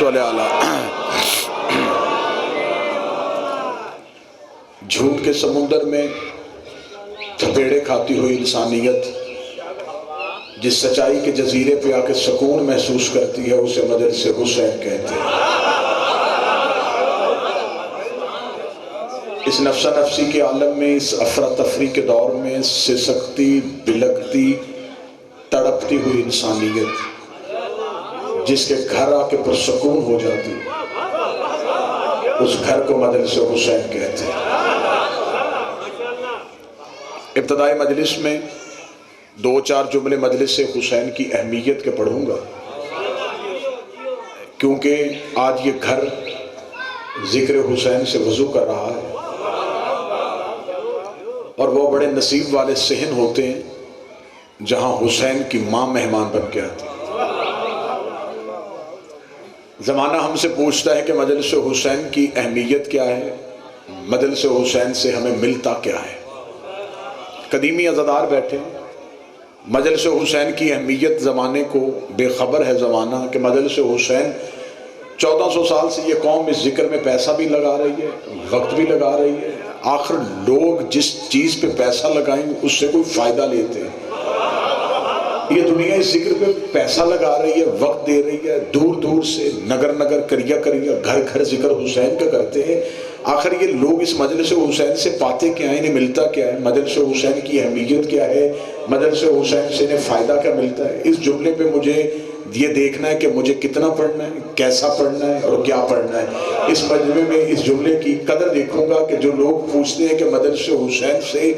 صلی اللہ۔ جھوٹ کے سمندر میں تھپیڑے کھاتی ہوئی انسانیت جس سچائی کے جزیرے پہ آ کے سکون محسوس کرتی ہے اسے مجلس حسین کہتے ہیں۔ اس نفسا نفسی کے عالم میں، اس افراتفری کے دور میں، سسکتی، بلکتی، تڑپتی ہوئی انسانیت جس کے گھر آ کے پرسکون ہو جاتی، اس گھر کو مجلس حسین کہتے ہیں۔ ابتدائی مجلس میں دو چار جملے مجلس حسین کی اہمیت کے پڑھوں گا، کیونکہ آج یہ گھر ذکر حسین سے وضو کر رہا ہے، اور وہ بڑے نصیب والے صحن ہوتے ہیں جہاں حسین کی ماں مہمان بن کے آتی ہے۔ زمانہ ہم سے پوچھتا ہے کہ مجلس حسین کی اہمیت کیا ہے، مجلس حسین سے ہمیں ملتا کیا ہے۔ قدیمی عزادار بیٹھے، مجلس حسین کی اہمیت زمانے کو بے خبر ہے زمانہ کہ مجلس حسین 1400 سال سے یہ قوم اس ذکر میں پیسہ بھی لگا رہی ہے، وقت بھی لگا رہی ہے۔ آخر لوگ جس چیز پہ پیسہ لگائیں اس سے کوئی فائدہ لیتے ہیں۔ یہ دنیا اس ذکر پہ پیسہ لگا رہی ہے، وقت دے رہی ہے، دور دور سے نگر نگر کریا کریا گھر گھر ذکر حسین کا کرتے ہیں۔ آخر یہ لوگ اس مجلس حسین سے پاتے کیا ہیں، انہیں ملتا کیا ہے، مجلس حسین کی اہمیت کیا ہے، مجلس حسین سے انہیں فائدہ کیا ملتا ہے۔ اس جملے پہ مجھے یہ دیکھنا ہے کہ مجھے کتنا پڑھنا ہے، کیسا پڑھنا ہے اور کیا پڑھنا ہے۔ اس مجمع میں اس جملے کی قدر دیکھوں گا کہ جو لوگ پوچھتے ہیں کہ مجلس حسین سے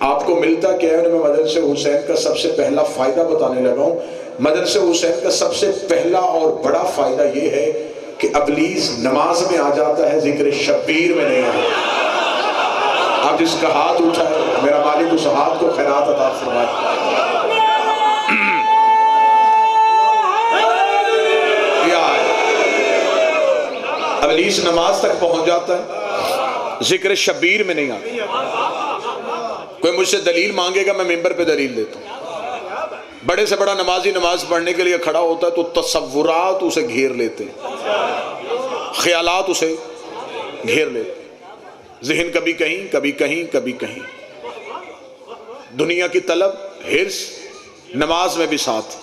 آپ کو ملتا کیا ہے، میں مجلس حسین کا سب سے پہلا فائدہ بتانے لگا ہوں۔ مجلس حسین کا سب سے پہلا اور بڑا فائدہ یہ ہے کہ ابلیس نماز میں آ جاتا ہے، ذکر شبیر میں نہیں آتا۔ اب جس کا ہاتھ اٹھا ہے میرا مالک اس ہاتھ کو خیرات عطا فرمائے۔ ابلیس نماز تک پہنچ جاتا ہے، ذکر شبیر میں نہیں آتا۔ کوئی مجھ سے دلیل مانگے گا، میں ممبر پہ دلیل دیتا ہوں۔ بڑے سے بڑا نمازی نماز پڑھنے کے لیے کھڑا ہوتا ہے تو تصورات اسے گھیر لیتے ہیں، خیالات اسے گھیر لیتے ہیں، ذہن کبھی کہیں کبھی کہیں کبھی کہیں، دنیا کی طلب، حرص، نماز میں بھی ساتھ۔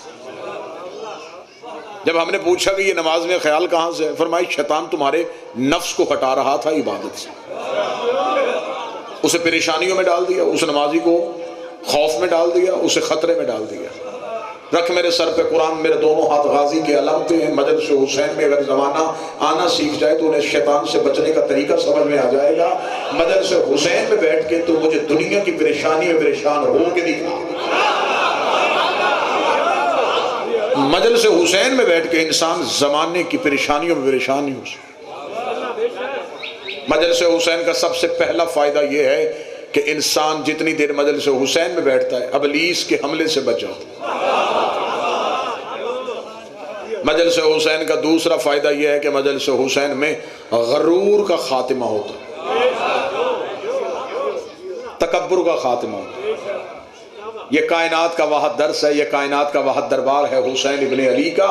جب ہم نے پوچھا کہ یہ نماز میں خیال کہاں سے ہے، فرمایا شیطان تمہارے نفس کو ہٹا رہا تھا عبادت سے، اسے پریشانیوں میں ڈال دیا، اس نمازی کو خوف میں ڈال دیا، اسے خطرے میں ڈال دیا۔ رکھ میرے سر پہ قرآن، میرے دونوں ہاتھ غازی کے علامتیں ہیں۔ مجلس حسین میں اگر زمانہ آنا سیکھ جائے تو انہیں شیطان سے بچنے کا طریقہ سمجھ میں آ جائے گا۔ مجلس حسین میں بیٹھ کے تو مجھے دنیا کی پریشانی میں پریشان ہو کے دکھا۔ مجلس حسین میں بیٹھ کے انسان زمانے کی پریشانیوں میں پریشان نہیں ہو سکتا۔ مجلس حسین کا سب سے پہلا فائدہ یہ ہے کہ انسان جتنی دیر مجلس حسین میں بیٹھتا ہے ابلیس کے حملے سے بچ جاتا ہے۔ مجلس حسین کا دوسرا فائدہ یہ ہے کہ مجلس حسین میں غرور کا خاتمہ ہوتا ہے، تکبر کا خاتمہ ہوتا ہے۔ یہ کائنات کا واحد درس ہے، یہ کائنات کا واحد دربار ہے حسین ابن علی کا۔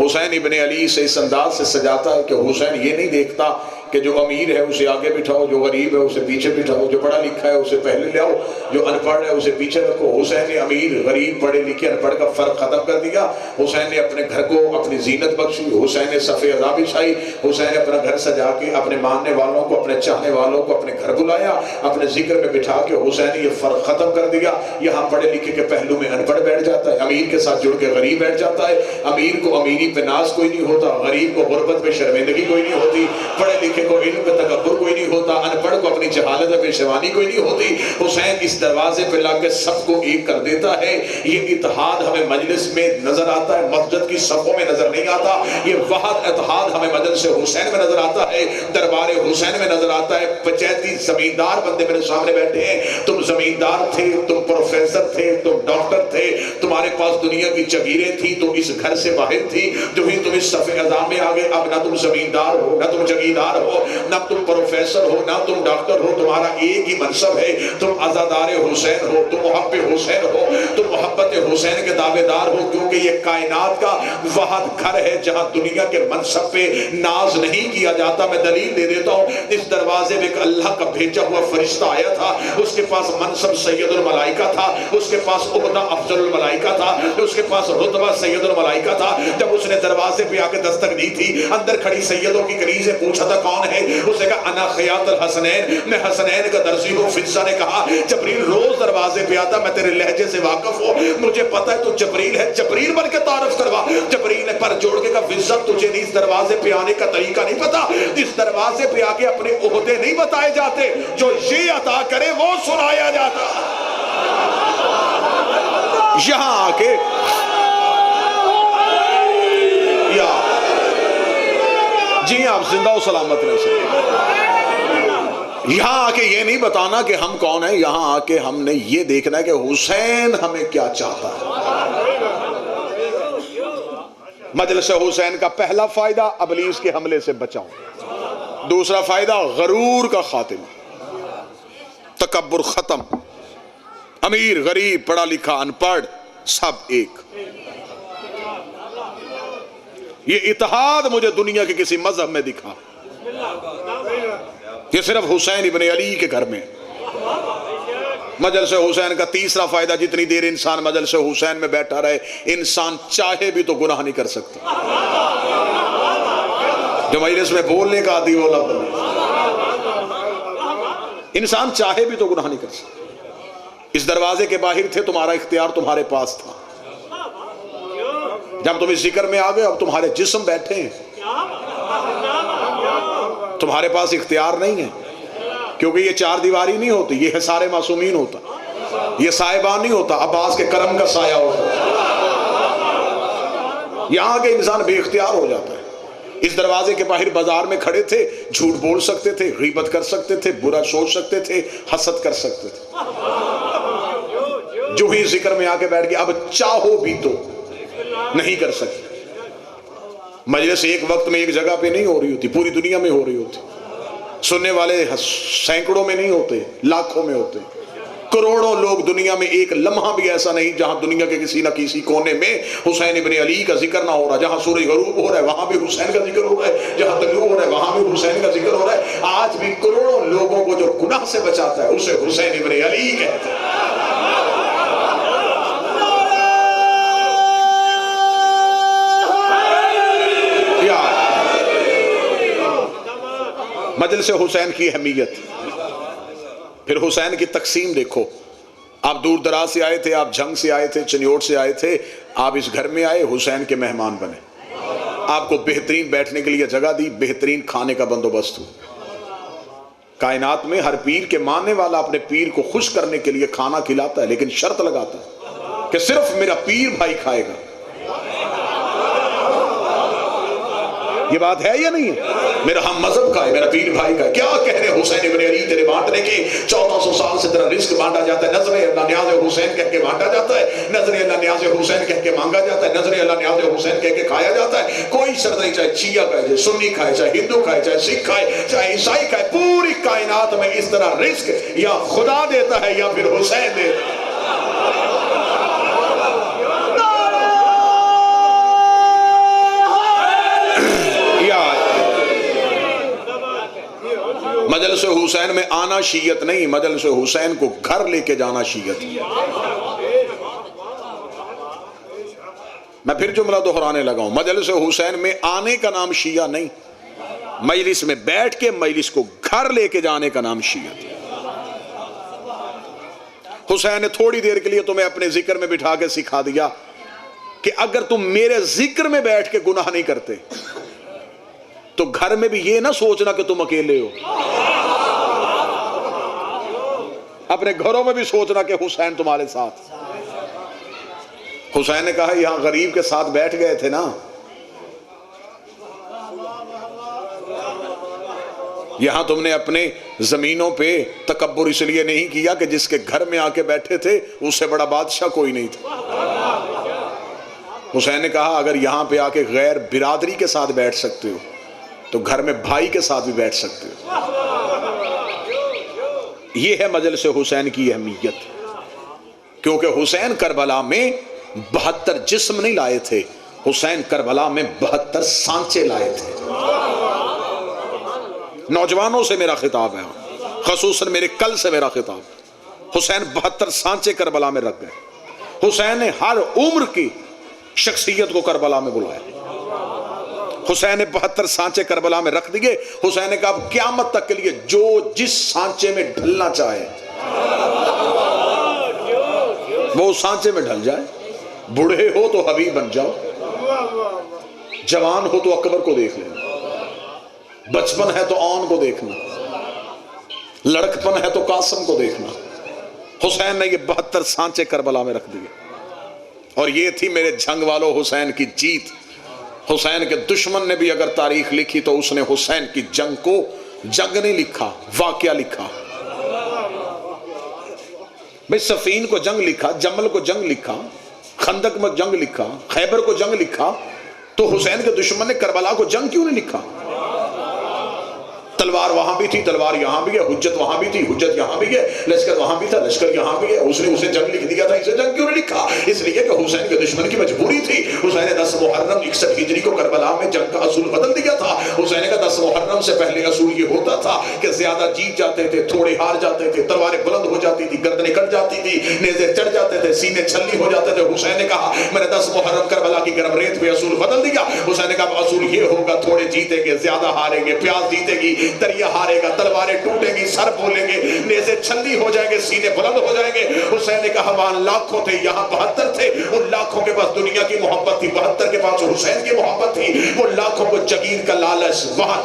حسین ابن علی سے اس انداز سے سجاتا ہے کہ حسین یہ نہیں دیکھتا کہ جو امیر ہے اسے آگے بٹھاؤ، جو غریب ہے اسے پیچھے بٹھاؤ، جو پڑھا لکھا ہے اسے پہلے لے آؤ، جو ان پڑھ ہے اسے پیچھے رکھو۔ حسین نے امیر غریب پڑھے لکھے ان پڑھ کا فرق ختم کر دیا۔ حسین نے اپنے گھر کو اپنی زینت بخشی، حسین نے صف عزا بچھائی، حسین نے اپنا گھر سجا کے اپنے ماننے والوں کو، اپنے چاہنے والوں کو اپنے گھر بلایا، اپنے ذکر میں بٹھا کے حسین نے یہ فرق ختم کر دیا۔ یہاں پڑھے لکھے کے پہلو میں ان پڑھ بیٹھ جاتا ہے، امیر کے ساتھ جڑ کے غریب بیٹھ جاتا ہے۔ امیر کو امیری پہ ناز کوئی نہیں ہوتا، غریب کو غربت پہ شرمندگی کوئی نہیں ہوتی، پڑھے لکھے کو علم پہ تکبر کوئی نہیں ہوتا، ان پڑھ کو اپنی جہالت پہ شیوانی کوئی نہیں ہوتی۔ حسین اس دروازے پہ لا کے سب کو ایک کر دیتا ہے۔ یہ اتحاد ہمیں مجلس میں نظر آتا ہے، مسجد کی صفوں میں نظر نہیں آتا۔ یہ وحد اتحاد ہمیں مجلس حسین میں نظر آتا ہے، دربار حسین میں نظر آتا ہے۔ پنچایتی زمیندار بندے میرے سامنے بیٹھے ہیں، تم زمیندار تھے، تم پروفیسر تھے، تم ڈاکٹر تھے، تمہارے پاس دنیا کی جگیریں تھی، تم اس گھر سے باہر تھی، جو ہی تم اس صف عزا میں آگے اب نہ تم زمیندار ہو نہ تم جگیردار ہو، ہو، نہ تم پروفیسر ہو، نہ تم ڈاکٹر ہو، تمہارا ایک ہی منصب ہے، تم عزادار حسین ہو، تم محب حسین ہو، تم محبت حسین کے دعوے دار ہو، کیونکہ یہ کائنات کا واحد گھر ہے جہاں دنیا کے منصب پہ ناز نہیں کیا جاتا۔ میں دلیل دے دیتا ہوں، اس دروازے میں ایک اللہ کا بھیجا ہوا فرشتہ آیا تھا، اس کے پاس منصب سید الملائکہ تھا، اس کے پاس عہدہ افضل الملائکہ تھا، اس کے پاس رتبہ سید الملائکہ تھا۔ جب اس نے دروازے پہ آ کے دستک دی تھی، اندر کھڑی سیدوں کی کنیزیں پوچھا تھا کون ہے، اس نے کہا انا خیاط الحسنین، میں حسنین کا درزی ہوں۔ فضہ نے کہا جبریل روز دروازے پہ آتا، میں تیرے لہجے سے واقف ہوں، مجھے پتا ہے تو جبریل ہے، جبریل بن کے تعارف کروا۔ جبریل نے پر جوڑ کے کہا فضہ تجھے نہیں اس دروازے پہ آنے کا طریقہ نہیں پتا، اس دروازے پہ آ کے اپنے عہدے نہیں بتائے جاتے، جو یہ عطا کرے وہ سنایا جاتا۔ یہاں آ کے جی آپ زندہ و سلامت رہ سکتے، یہاں آ کے یہ نہیں بتانا کہ ہم کون ہیں، یہاں آ کے ہم نے یہ دیکھنا ہے کہ حسین ہمیں کیا چاہتا ہے۔ مجلس حسین کا پہلا فائدہ ابلیس کے حملے سے بچاؤ، دوسرا فائدہ غرور کا خاتمہ، تکبر ختم، امیر غریب پڑھا لکھا ان پڑھ سب ایک۔ یہ اتحاد مجھے دنیا کے کسی مذہب میں دکھا، یہ صرف حسین ابن علی کے گھر میں۔ مجلس حسین کا تیسرا فائدہ، جتنی دیر انسان مجلس حسین میں بیٹھا رہے، انسان چاہے بھی تو گناہ نہیں کر سکتا۔ جو مجلس میں بولنے کا عادی والا بولے، انسان چاہے بھی تو گناہ نہیں کر سکتا۔ اس دروازے کے باہر تھے، تمہارا اختیار تمہارے پاس تھا، جب تم اس ذکر میں آ گئے اب تمہارے جسم بیٹھے ہیں، تمہارے پاس اختیار نہیں ہے، کیونکہ یہ چار دیواری نہیں ہوتی، یہ حصار معصومین ہوتا، یہ سائبان نہیں ہوتا، عباس کے کرم کا سایہ ہوتا۔ یہاں کے انسان بے اختیار ہو جاتا ہے۔ اس دروازے کے باہر بازار میں کھڑے تھے، جھوٹ بول سکتے تھے، غیبت کر سکتے تھے، برا سوچ سکتے تھے، حسد کر سکتے تھے، جو ہی ذکر میں آ کے بیٹھ گئے اب چاہو بھی تو نہیں کر سکتے۔ مجلس ایک وقت میں ایک جگہ پہ نہیں ہو رہی ہوتی، پوری دنیا میں ہو رہی ہوتی، سننے والے سینکڑوں میں نہیں ہوتے، لاکھوں میں ہوتے، کروڑوں لوگ دنیا میں، ایک لمحہ بھی ایسا نہیں جہاں دنیا کے کسی نہ کسی کونے میں حسین ابن علی کا ذکر نہ ہو رہا۔ جہاں سورج غروب ہو رہا ہے وہاں بھی حسین کا ذکر ہو رہا ہے، جہاں طلوع ہو رہا ہے وہاں بھی حسین کا ذکر ہو رہا ہے۔ آج بھی کروڑوں لوگوں کو جو گناہ سے بچاتا ہے اسے حسین ابن علی کہتے ہیں۔ مجلس حسین کی اہمیت، پھر حسین کی تقسیم دیکھو۔ آپ دور دراز سے آئے تھے، آپ جھنگ سے آئے تھے، چنیوٹ سے آئے تھے، آپ اس گھر میں آئے، حسین کے مہمان بنے، آپ کو بہترین بیٹھنے کے لیے جگہ دی، بہترین کھانے کا بندوبست ہو۔ کائنات میں ہر پیر کے ماننے والا اپنے پیر کو خوش کرنے کے لیے کھانا کھلاتا ہے، لیکن شرط لگاتا ہے کہ صرف میرا پیر بھائی کھائے گا۔ یہ بات ہے یا نہیں ہے؟ میرا ہم مذہب کا ہے، میرا پیر بھائی کا ہے۔ کیا کہہ رہے حسین ابن علی تیرے بانٹنے کے؟ 1400 سال سے تیرا رزق بانٹا جاتا ہے، نظر اللہ نیاز حسین کہہ کے بانٹا جاتا ہے، نظر اللہ نیاز حسین کہہ کے مانگا جاتا ہے، نظر اللہ نیاز حسین کہہ کے کھایا جاتا ہے۔ کوئی شرط نہیں، چاہے شیعہ کھائے، چاہے سنی کھائے، چاہے ہندو کھائے، چاہے سکھ کھائے، چاہے عیسائی کھائے، پوری کائنات میں اس طرح رزق یا خدا دیتا ہے یا پھر حسین دیتا ہے۔ مجلس حسین میں آنا شیعت نہیں، مجلس حسین کو گھر لے کے جانا شیعت۔ میں پھر جملہ دہرانے لگا ہوں، مجلس حسین میں آنے کا نام شیعہ نہیں، مجلس میں بیٹھ کے مجلس کو گھر لے کے جانے کا نام شیعت۔ حسین نے تھوڑی دیر کے لیے تمہیں اپنے ذکر میں بٹھا کے سکھا دیا کہ اگر تم میرے ذکر میں بیٹھ کے گناہ نہیں کرتے تو گھر میں بھی یہ نہ سوچنا کہ تم اکیلے ہو، اپنے گھروں میں بھی سوچنا کہ حسین تمہارے ساتھ۔ حسین نے کہا یہاں غریب کے ساتھ بیٹھ گئے تھے نا، یہاں تم نے اپنے زمینوں پہ تکبر اس لیے نہیں کیا کہ جس کے گھر میں آ کے بیٹھے تھے اس سے بڑا بادشاہ کوئی نہیں تھا۔ حسین نے کہا اگر یہاں پہ آ کے غیر برادری کے ساتھ بیٹھ سکتے ہو تو گھر میں بھائی کے ساتھ بھی بیٹھ سکتے ہو۔ یہ ہے مجلس حسین کی اہمیت، کیونکہ حسین کربلا میں 72 جسم نہیں لائے تھے، حسین کربلا میں 72 سانچے لائے تھے۔ نوجوانوں سے میرا خطاب ہے، خصوصاً میرے کل سے میرا خطاب، حسین 72 سانچے کربلا میں رکھ گئے۔ حسین نے ہر عمر کی شخصیت کو کربلا میں بلایا، حسین نے 72 سانچے کربلا میں رکھ دیے۔ حسین نے کہا اب قیامت تک کے لیے جو جس سانچے میں ڈھلنا چاہے وہ اس سانچے میں ڈھل جائے۔ بوڑھے ہو تو حبیب بن جاؤ، جوان ہو تو اکبر کو دیکھ لینا، بچپن ہے تو آن کو دیکھنا، لڑکپن ہے تو قاسم کو دیکھنا۔ حسین نے یہ 72 سانچے کربلا میں رکھ دیے، اور یہ تھی میرے جنگ والوں حسین کی جیت۔ حسین کے دشمن نے بھی اگر تاریخ لکھی تو اس نے حسین کی جنگ کو جنگ نہیں لکھا، واقعہ لکھا۔ بھئی صفین کو جنگ لکھا، جمل کو جنگ لکھا، خندق میں جنگ لکھا، خیبر کو جنگ لکھا، تو حسین کے دشمن نے کربلا کو جنگ کیوں نہیں لکھا؟ تلوار وہاں بھی تھی، تلوار یہاں بھی ہے، حجت وہاں بھی تھی، حجت یہاں بھی ہے، لشکر وہاں بھی تھا، لشکر یہاں بھی ہے، اس نے اسے جنگ لکھ دیا تھا، اسے جنگ کیوں نہیں لکھا؟ اس لیے کہ حسین کے دشمن کی مجبوری تھی۔ حسین نے 10 محرم 61 ہجری کو کربلا میں جنگ کا اصول بدل دیا تھا۔ حسین کا 10 محرم سے پہلے اصول یہ ہوتا تھا کہ زیادہ جیت جاتے تھے، تھوڑے ہار جاتے تھے، تلواریں بلند ہو جاتی تھی، گردنیں کٹ جاتی تھی، نیزے چڑھ جاتے تھے، سینے چھلنی ہو جاتے تھے۔ حسین نے کہا میں نے 10 محرم کربلا کی گرم ریت پہ اصول بدل دیا۔ حسین نے کہا اصول یہ ہوگا تھوڑے جیتیں گے، زیادہ ہاریں گے، پیاس جیتے گی، دریا ہارے گا، تلواریں ٹوٹیں گی، سر بولیں گے، نیزے چھلنی ہو جائیں گے، سینے بلند ہو جائیں گے۔ حسین نے کہا وہاں لاکھوں تھے، یہاں 72 تھے۔ ان لاکھوں کے پاس دنیا کی محبت تھی، 72 کے پاس حسین کی محبت تھی۔ وہ لاکھوں کو جگیر کا لالچ، وہاں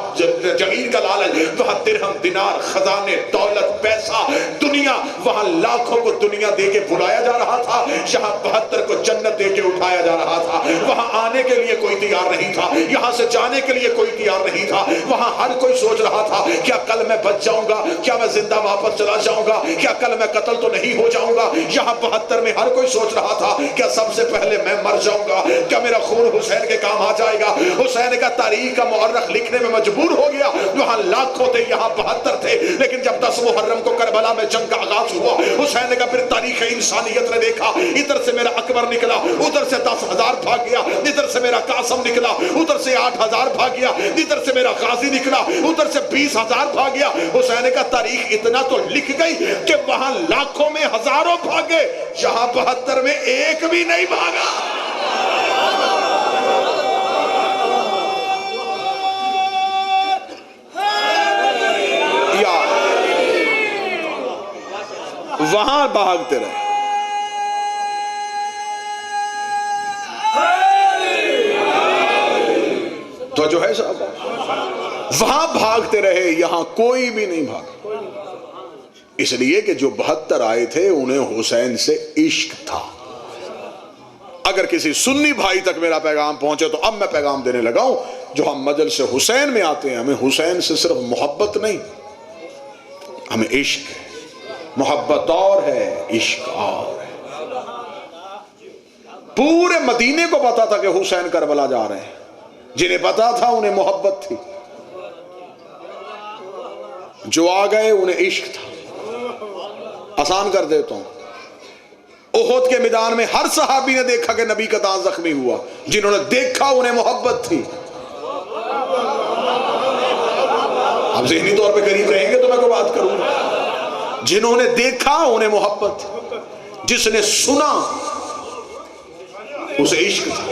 جگیر کا لالچ، وہاں درہم دینار خزانے دولت پیسہ دنیا، وہاں لاکھوں کو دنیا دے کے بلایا جا رہا تھا، یہاں 72 کو جنت دے کے اٹھایا جا رہا تھا۔ وہاں آنے کے لیے کوئی تیار نہیں تھا، یہاں سے جانے کے لیے کوئی تیار نہیں تھا۔ وہاں ہر کوئی سوچ رہا تھا کیا کل میں بچ جاؤں گا، کیا میں زندہ واپس چلا جاؤں گا، کیا کل میں قتل تو نہیں ہو جاؤں گا۔ یہاں 72 میں ہر کوئی سوچ رہا تھا کیا سب سے پہلے میں مر جاؤں گا، کیا میرا خون حسین کے کام آ جائے گا۔ حسین کا تاریخ کا مورخ لکھنے میں مجبور ہو گیا، وہاں لاکھوں تھے، یہاں 72 تھے۔ لیکن جب 10 محرم کو کربلا میں جنگ کا آغاز ہوا، حسین کا پھر تاریخ انسانیت نے دیکھا، ادھر سے میرا اکبر نکلا، ادھر سے 10,000 بھاگ گیا، ادھر سے میرا قاسم نکلا، ادھر سے 8,000 بھاگ گیا، ادھر سے میرا غازی نکلا، ادھر سے 20,000 بھاگ گیا۔ حسین کا تاریخ اتنا تو لکھ گئی کہ وہاں لاکھوں میں ہزاروں بھاگے، یہاں 72 میں ایک بھی نہیں بھاگا۔ یا وہاں بھاگتے رہے، تو جو ہے صاحب وہاں بھاگتے رہے، یہاں کوئی بھی نہیں بھاگا۔ اس لیے کہ جو 72 آئے تھے انہیں حسین سے عشق تھا۔ اگر کسی سنی بھائی تک میرا پیغام پہنچے تو اب میں پیغام دینے لگا ہوں، جو ہم مجلس حسین میں آتے ہیں ہمیں حسین سے صرف محبت نہیں، ہمیں عشق ہے۔ محبت اور ہے، عشق اور ہے۔ پورے مدینے کو پتا تھا کہ حسین کربلا جا رہے ہیں، جنہیں پتا تھا انہیں محبت تھی، جو آ گئے انہیں عشق تھا۔ آسان کر دیتا ہوں، احد کے میدان میں ہر صحابی نے دیکھا کہ نبی کا داں زخمی ہوا، جنہوں نے دیکھا انہیں محبت تھی۔ آپ ذہنی طور پہ قریب رہیں گے تو میں کوئی بات کروں گا۔ جنہوں نے دیکھا انہیں محبت تھی، جس نے سنا اسے عشق تھا۔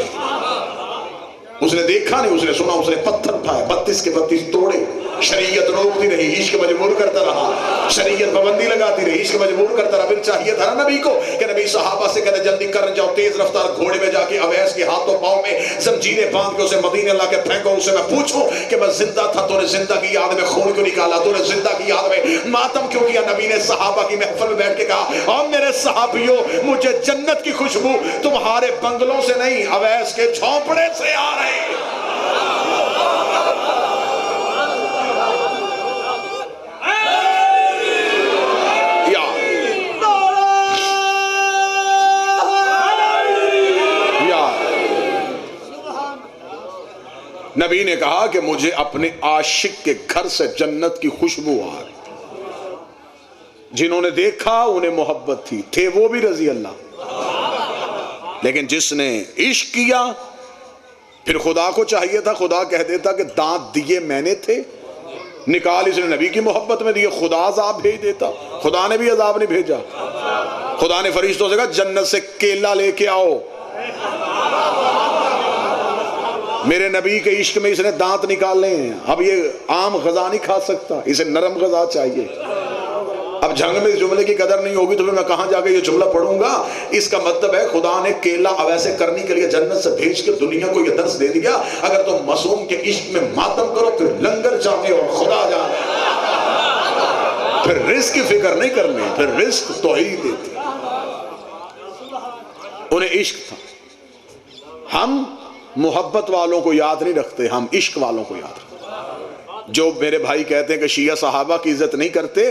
اس نے دیکھا نہیں، اس نے سنا، اس نے پتھر اٹھائے، 32 کے 32 توڑے۔ شریعت روکتی رہی، عشق مجبور کرتا رہا، شریعت پابندی لگاتی رہی، عشق مجبور کرتا رہا۔ پھر چاہیے تھا نا نبی کو کہ نبی صحابہ سے کہتے جلدی کر جاؤ، تیز رفتار گھوڑے میں جا کے اویس کے ہاتھوں پاؤں میں زنجیریں باندھ کے اسے مدینے لا کے پھینکو، اسے میں پوچھوں کہ میں زندہ تھا تو نے زندہ کی یاد میں خون کیوں نکالا، تو نے زندہ کی یاد میں ماتم کیوں کیا؟ نبی نے صحابہ کی محفل میں بیٹھ کے کہا اور میرے صحابیوں، مجھے جنت کی خوشبو تمہارے بنگلوں سے نہیں، اویس کے جھونپڑے سے آ رہے ہیں۔ نبی نے کہا کہ مجھے اپنے عاشق کے گھر سے جنت کی خوشبو آ رہی، جنہوں نے دیکھا انہیں محبت تھی، تھے وہ بھی رضی اللہ، لیکن جس نے عشق کیا پھر خدا کو چاہیے تھا خدا کہہ دیتا کہ دانت دیے میں نے تھے، نکال اس نے نبی کی محبت میں دیے، خدا عذاب بھیج دیتا، خدا نے بھی عذاب نہیں بھیجا، خدا نے فرشتوں سے کہا جنت سے کیلا لے کے آؤ، میرے نبی کے عشق میں اس نے دانت نکالنے ہیں، اب یہ عام غذا نہیں کھا سکتا، اسے نرم غذا چاہیے۔ اب جنگ میں اس جملے کی قدر نہیں ہوگی تو پھر میں کہاں جا کے یہ جملہ پڑھوں گا؟ اس کا مطلب ہے خدا نے کیلا اویسے کرنے کے لیے جنت سے بھیج کے دنیا کو یہ درس دے دیا، اگر تم معصوم کے عشق میں ماتم کرو پھر لنگر جانے اور خدا جانے، پھر رزق کی فکر نہیں کرنی، پھر رزق توحید دیتی۔ انہیں عشق تھا۔ ہم محبت والوں کو یاد نہیں رکھتے، ہم عشق والوں کو یاد رکھتے۔ جو میرے بھائی کہتے ہیں کہ شیعہ صحابہ کی عزت نہیں کرتے،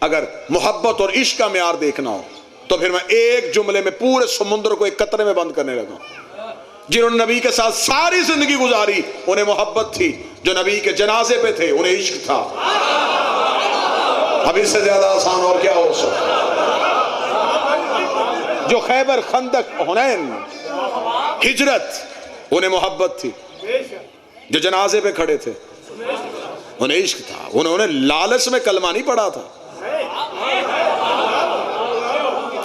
اگر محبت اور عشق کا معیار دیکھنا ہو تو پھر میں ایک جملے میں پورے سمندر کو ایک قطرے میں بند کرنے لگا۔ جنہوں نے نبی کے ساتھ ساری زندگی گزاری انہیں محبت تھی، جو نبی کے جنازے پہ تھے انہیں عشق تھا۔ اب اس سے زیادہ آسان اور کیا ہو سکتا؟ جو خیبر، خندق، حنین، ہجرت، انہیں محبت تھی، جو جنازے پہ کھڑے تھے انہیں عشق تھا، انہوں نے لالچ میں کلمہ نہیں پڑھا تھا۔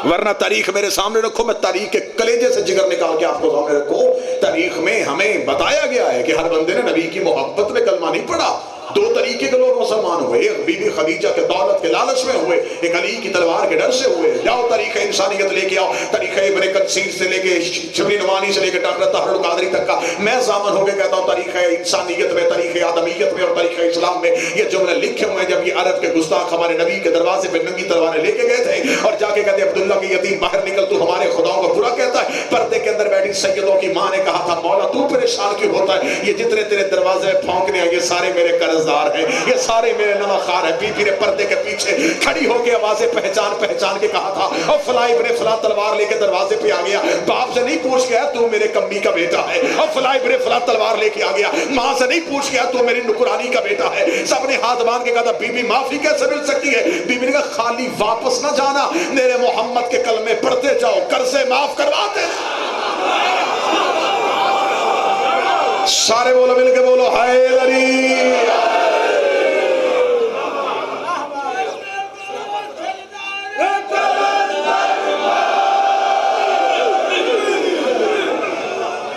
ورنہ تاریخ میرے سامنے رکھو، میں تاریخ کے کلیجے سے جگر نکال کے آپ کو سامنے رکھو، تاریخ میں ہمیں بتایا گیا ہے کہ ہر بندے نے نبی کی محبت میں کلمہ نہیں پڑھا۔ دو طریقے کے لوگ مسلمان ہوئے، ایک بی بی خدیجہ کے دولت کے لالچ میں ہوئے، ایک علی کی تلوار کے ڈر سے ہوئے۔ جاؤ تاریخ انسانیت لے کے آؤ، تاریخ ابن کثیر سے لے کے شبلی نوانی سے لے کے ڈاکٹر طاہر القادری تک کا میں ضامن ہو کے کہتا ہوں تاریخ انسانیت میں، تاریخ آدمیت میں اور تاریخ اسلام میں یہ جملے لکھے ہوئے ہیں۔ جب یہ عرب کے گستاخ ہمارے نبی کے دروازے پہ ننگی تلواریں لے کے گئے تھے اور جا کے کہتے عبداللہ کی یتیم باہر نکل، تو ہمارے خداؤں کو برا کہتا ہے۔ پردے کے اندر بیٹھی سیدوں کی ماں نے کہا تھا مولا تو پریشان کیوں ہوتا ہے؟ یہ جتنے تیرے دروازے پھونکنے ہیں یہ سارے میرے قرضدار ہیں، یہ سارے میرے نواخوار ہیں۔ بی بی نے پردے کے پیچھے کھڑی ہو کے آوازیں پہچان کے کہا تھا، اور فلاں ابن فلاں تلوار لے کے دروازے پہ آ گیا، باپ سے نہیں پوچھ گیا تو میرے کمی کا بیٹا ہے، اور فلاں ابن فلاں تلوار لے کے آ گیا، ماں سے نہیں پوچھ گیا تو میری نکرانی کا بیٹا ہے۔ سب نے ہاتھ باندھ کے کہا تھا بی بی معافی کیسے مل سکتی ہے؟ بی بی نے کہا خالی واپس نہ جانا، میرے محمد کے کلمے پڑھتے جاؤ، قرضے معاف کرواتے۔ سارے بولو مل کے بولو حیدری۔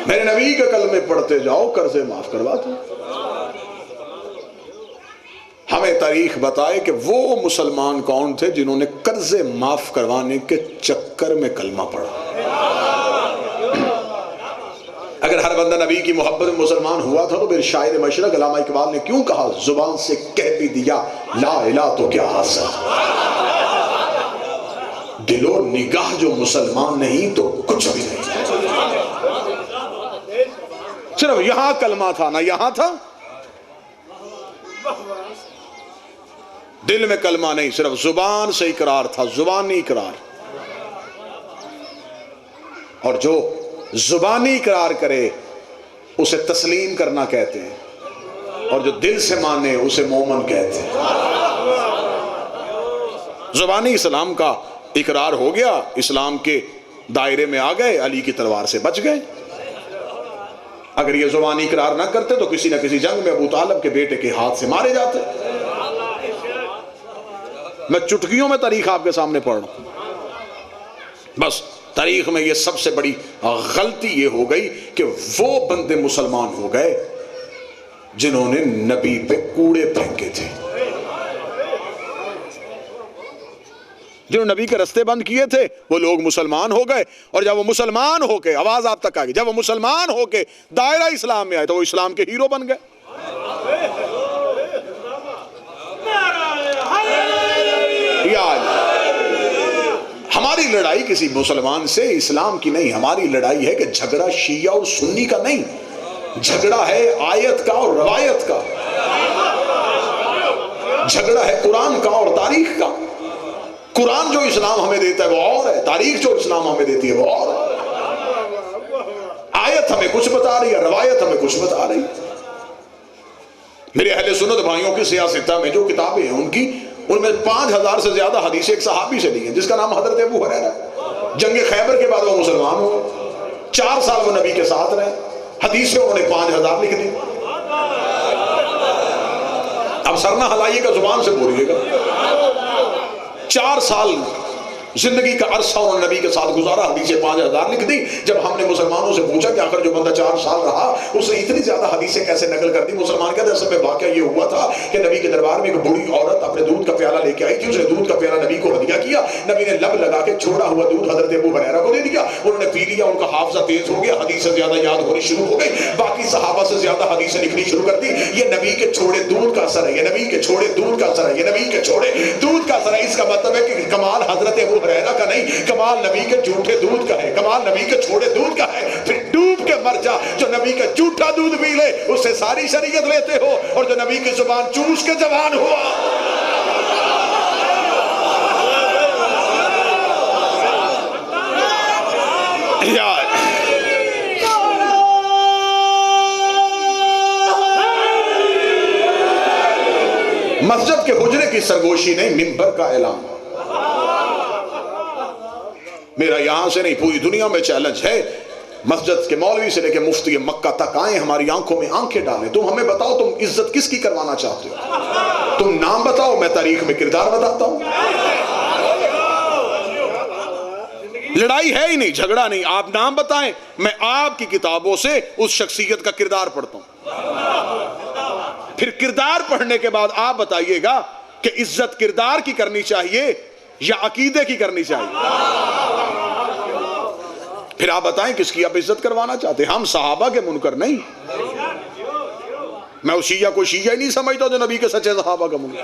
میرے نبی کے کلمے پڑھتے جاؤ، قرضے معاف کرواتے۔ ہمیں تاریخ بتائے کہ وہ مسلمان کون تھے جنہوں نے قرضے معاف کروانے کے چکر میں کلمہ پڑھا۔ اگر ہر بندہ نبی کی محبت میں مسلمان ہوا تھا تو پھر شاعر مشرق علامہ اقبال نے کیوں کہا زبان سے کہہ بھی دیا لا الہ تو کیا حاصل؟ دل و نگاہ جو مسلمان نہیں تو کچھ بھی نہیں۔ صرف یہاں کلمہ تھا نہ یہاں تھا، دل میں کلمہ نہیں، صرف زبان سے اقرار تھا، زبانی اقرار۔ اور جو زبانی اقرار کرے اسے تسلیم کرنا کہتے ہیں، اور جو دل سے مانے اسے مومن کہتے ہیں۔ زبانی اسلام کا اقرار ہو گیا، اسلام کے دائرے میں آ گئے، علی کی تلوار سے بچ گئے۔ اگر یہ زبانی اقرار نہ کرتے تو کسی نہ کسی جنگ میں ابو طالب کے بیٹے کے ہاتھ سے مارے جاتے۔ میں چٹکیوں میں تاریخ آپ کے سامنے پڑھ رہا ہوں۔ بس تاریخ میں یہ سب سے بڑی غلطی یہ ہو گئی کہ وہ بندے مسلمان ہو گئے جنہوں نے نبی پہ کوڑے پھینکے تھے، جنہوں نے نبی کے رستے بند کیے تھے، وہ لوگ مسلمان ہو گئے۔ اور جب وہ مسلمان ہو کے، آواز آپ تک آ گئی، جب وہ مسلمان ہو کے دائرہ اسلام میں آئے تو وہ اسلام کے ہیرو بن گئے۔ ہماری لڑائی کسی مسلمان سے اسلام کی نہیں، ہماری لڑائی ہے کہ جھگڑا شیعہ اور سنی کا نہیں، جھگڑا ہے آیت کا اور روایت کا، جھگڑا ہے قرآن کا اور تاریخ کا۔ قرآن جو اسلام ہمیں دیتا ہے وہ اور ہے، تاریخ جو اسلام ہمیں دیتی ہے وہ اور ہے۔ آیت ہمیں کچھ بتا رہی ہے، روایت ہمیں کچھ بتا رہی ہے۔ میرے اہل سنت بھائیوں کی سیاستہ میں جو کتابیں ہیں ان میں 5000 سے زیادہ حدیثیں ایک صحابی سے لی ہیں جس کا نام حضرت ابو ہریرہ ہے۔ جنگ خیبر کے بعد وہ مسلمان ہوئے، 4 سال وہ نبی کے ساتھ رہے، حدیثیں انہوں نے 5000 لکھ دی۔ اب سر نہ ہلائیے گا، زبان سے بولیے گا۔ 4 سال زندگی کا عرصہ انہوں نے نبی کے ساتھ گزارا، حدیثیں 5000 لکھ دی۔ جب ہم نے مسلمانوں سے پوچھا کہ آخر جو بندہ 4 سال رہا اس نے اتنی زیادہ حدیثیں کیسے نقل کر دی، مسلمان کہتے ہیں اصل میں واقعہ یہ ہوا تھا کہ نبی کے دربار میں ایک بوڑھی عورت اپنے دودھ کا پیالہ لے کے آئی تھی، اس نے دودھ کا پیالہ نبی کو ہدیہ کیا، نبی نے لب لگا کے چھوڑا ہوا دودھ حضرت ابو ہریرہ کو دے دیا، انہوں نے پی لیا، ان کا حافظہ تیز ہو گیا، حدیثیں زیادہ یاد ہونی شروع ہو گئی، باقی صحابہ سے زیادہ حدیثیں لکھنی شروع کر دی۔ یہ نبی کے چھوڑے دودھ کا اثر ہے، یہ نبی کے چھوڑے دودھ کا اثر ہے، یہ نبی کے چھوڑے دودھ کا اثر ہے۔ اس کا مطلب ہے کہ کمال حضرت ابو ہریرہ کا نہیں، کمال نبی کے جھوٹے دودھ کا ہے، کمال نبی کے چھوڑے دودھ کا ہے۔ پھر ڈوب کے مر جا، جو نبی کا جھوٹا دودھ پی لے اس سے ساری شریعت لیتے ہو، اور جو نبی کی زبان چوس کے جوان ہوا۔ مسجد کے حجرے کی سرگوشی نہیں، منبر کا اعلان۔ میرا یہاں سے نہیں، پوری دنیا میں چیلنج ہے، مسجد کے مولوی سے لے کے مفتی مکہ تک آئیں، ہماری آنکھوں میں آنکھیں ڈالیں، تم ہمیں بتاؤ تم عزت کس کی کروانا چاہتے ہو، تم نام بتاؤ، میں تاریخ میں کردار بتاتا ہوں۔ لڑائی ہے ہی نہیں، جھگڑا نہیں، آپ نام بتائیں، میں آپ کی کتابوں سے اس شخصیت کا کردار پڑھتا ہوں، پھر کردار پڑھنے کے بعد آپ بتائیے گا کہ عزت کردار کی کرنی چاہیے یا عقیدے کی کرنی چاہیے، پھر آپ بتائیں کس کی آپ عزت کروانا چاہتے ہیں۔ ہم صحابہ کے منکر نہیں، میں اس شیعہ کو شیعہ ہی نہیں سمجھتا جو نبی کے سچے صحابہ کا منکر۔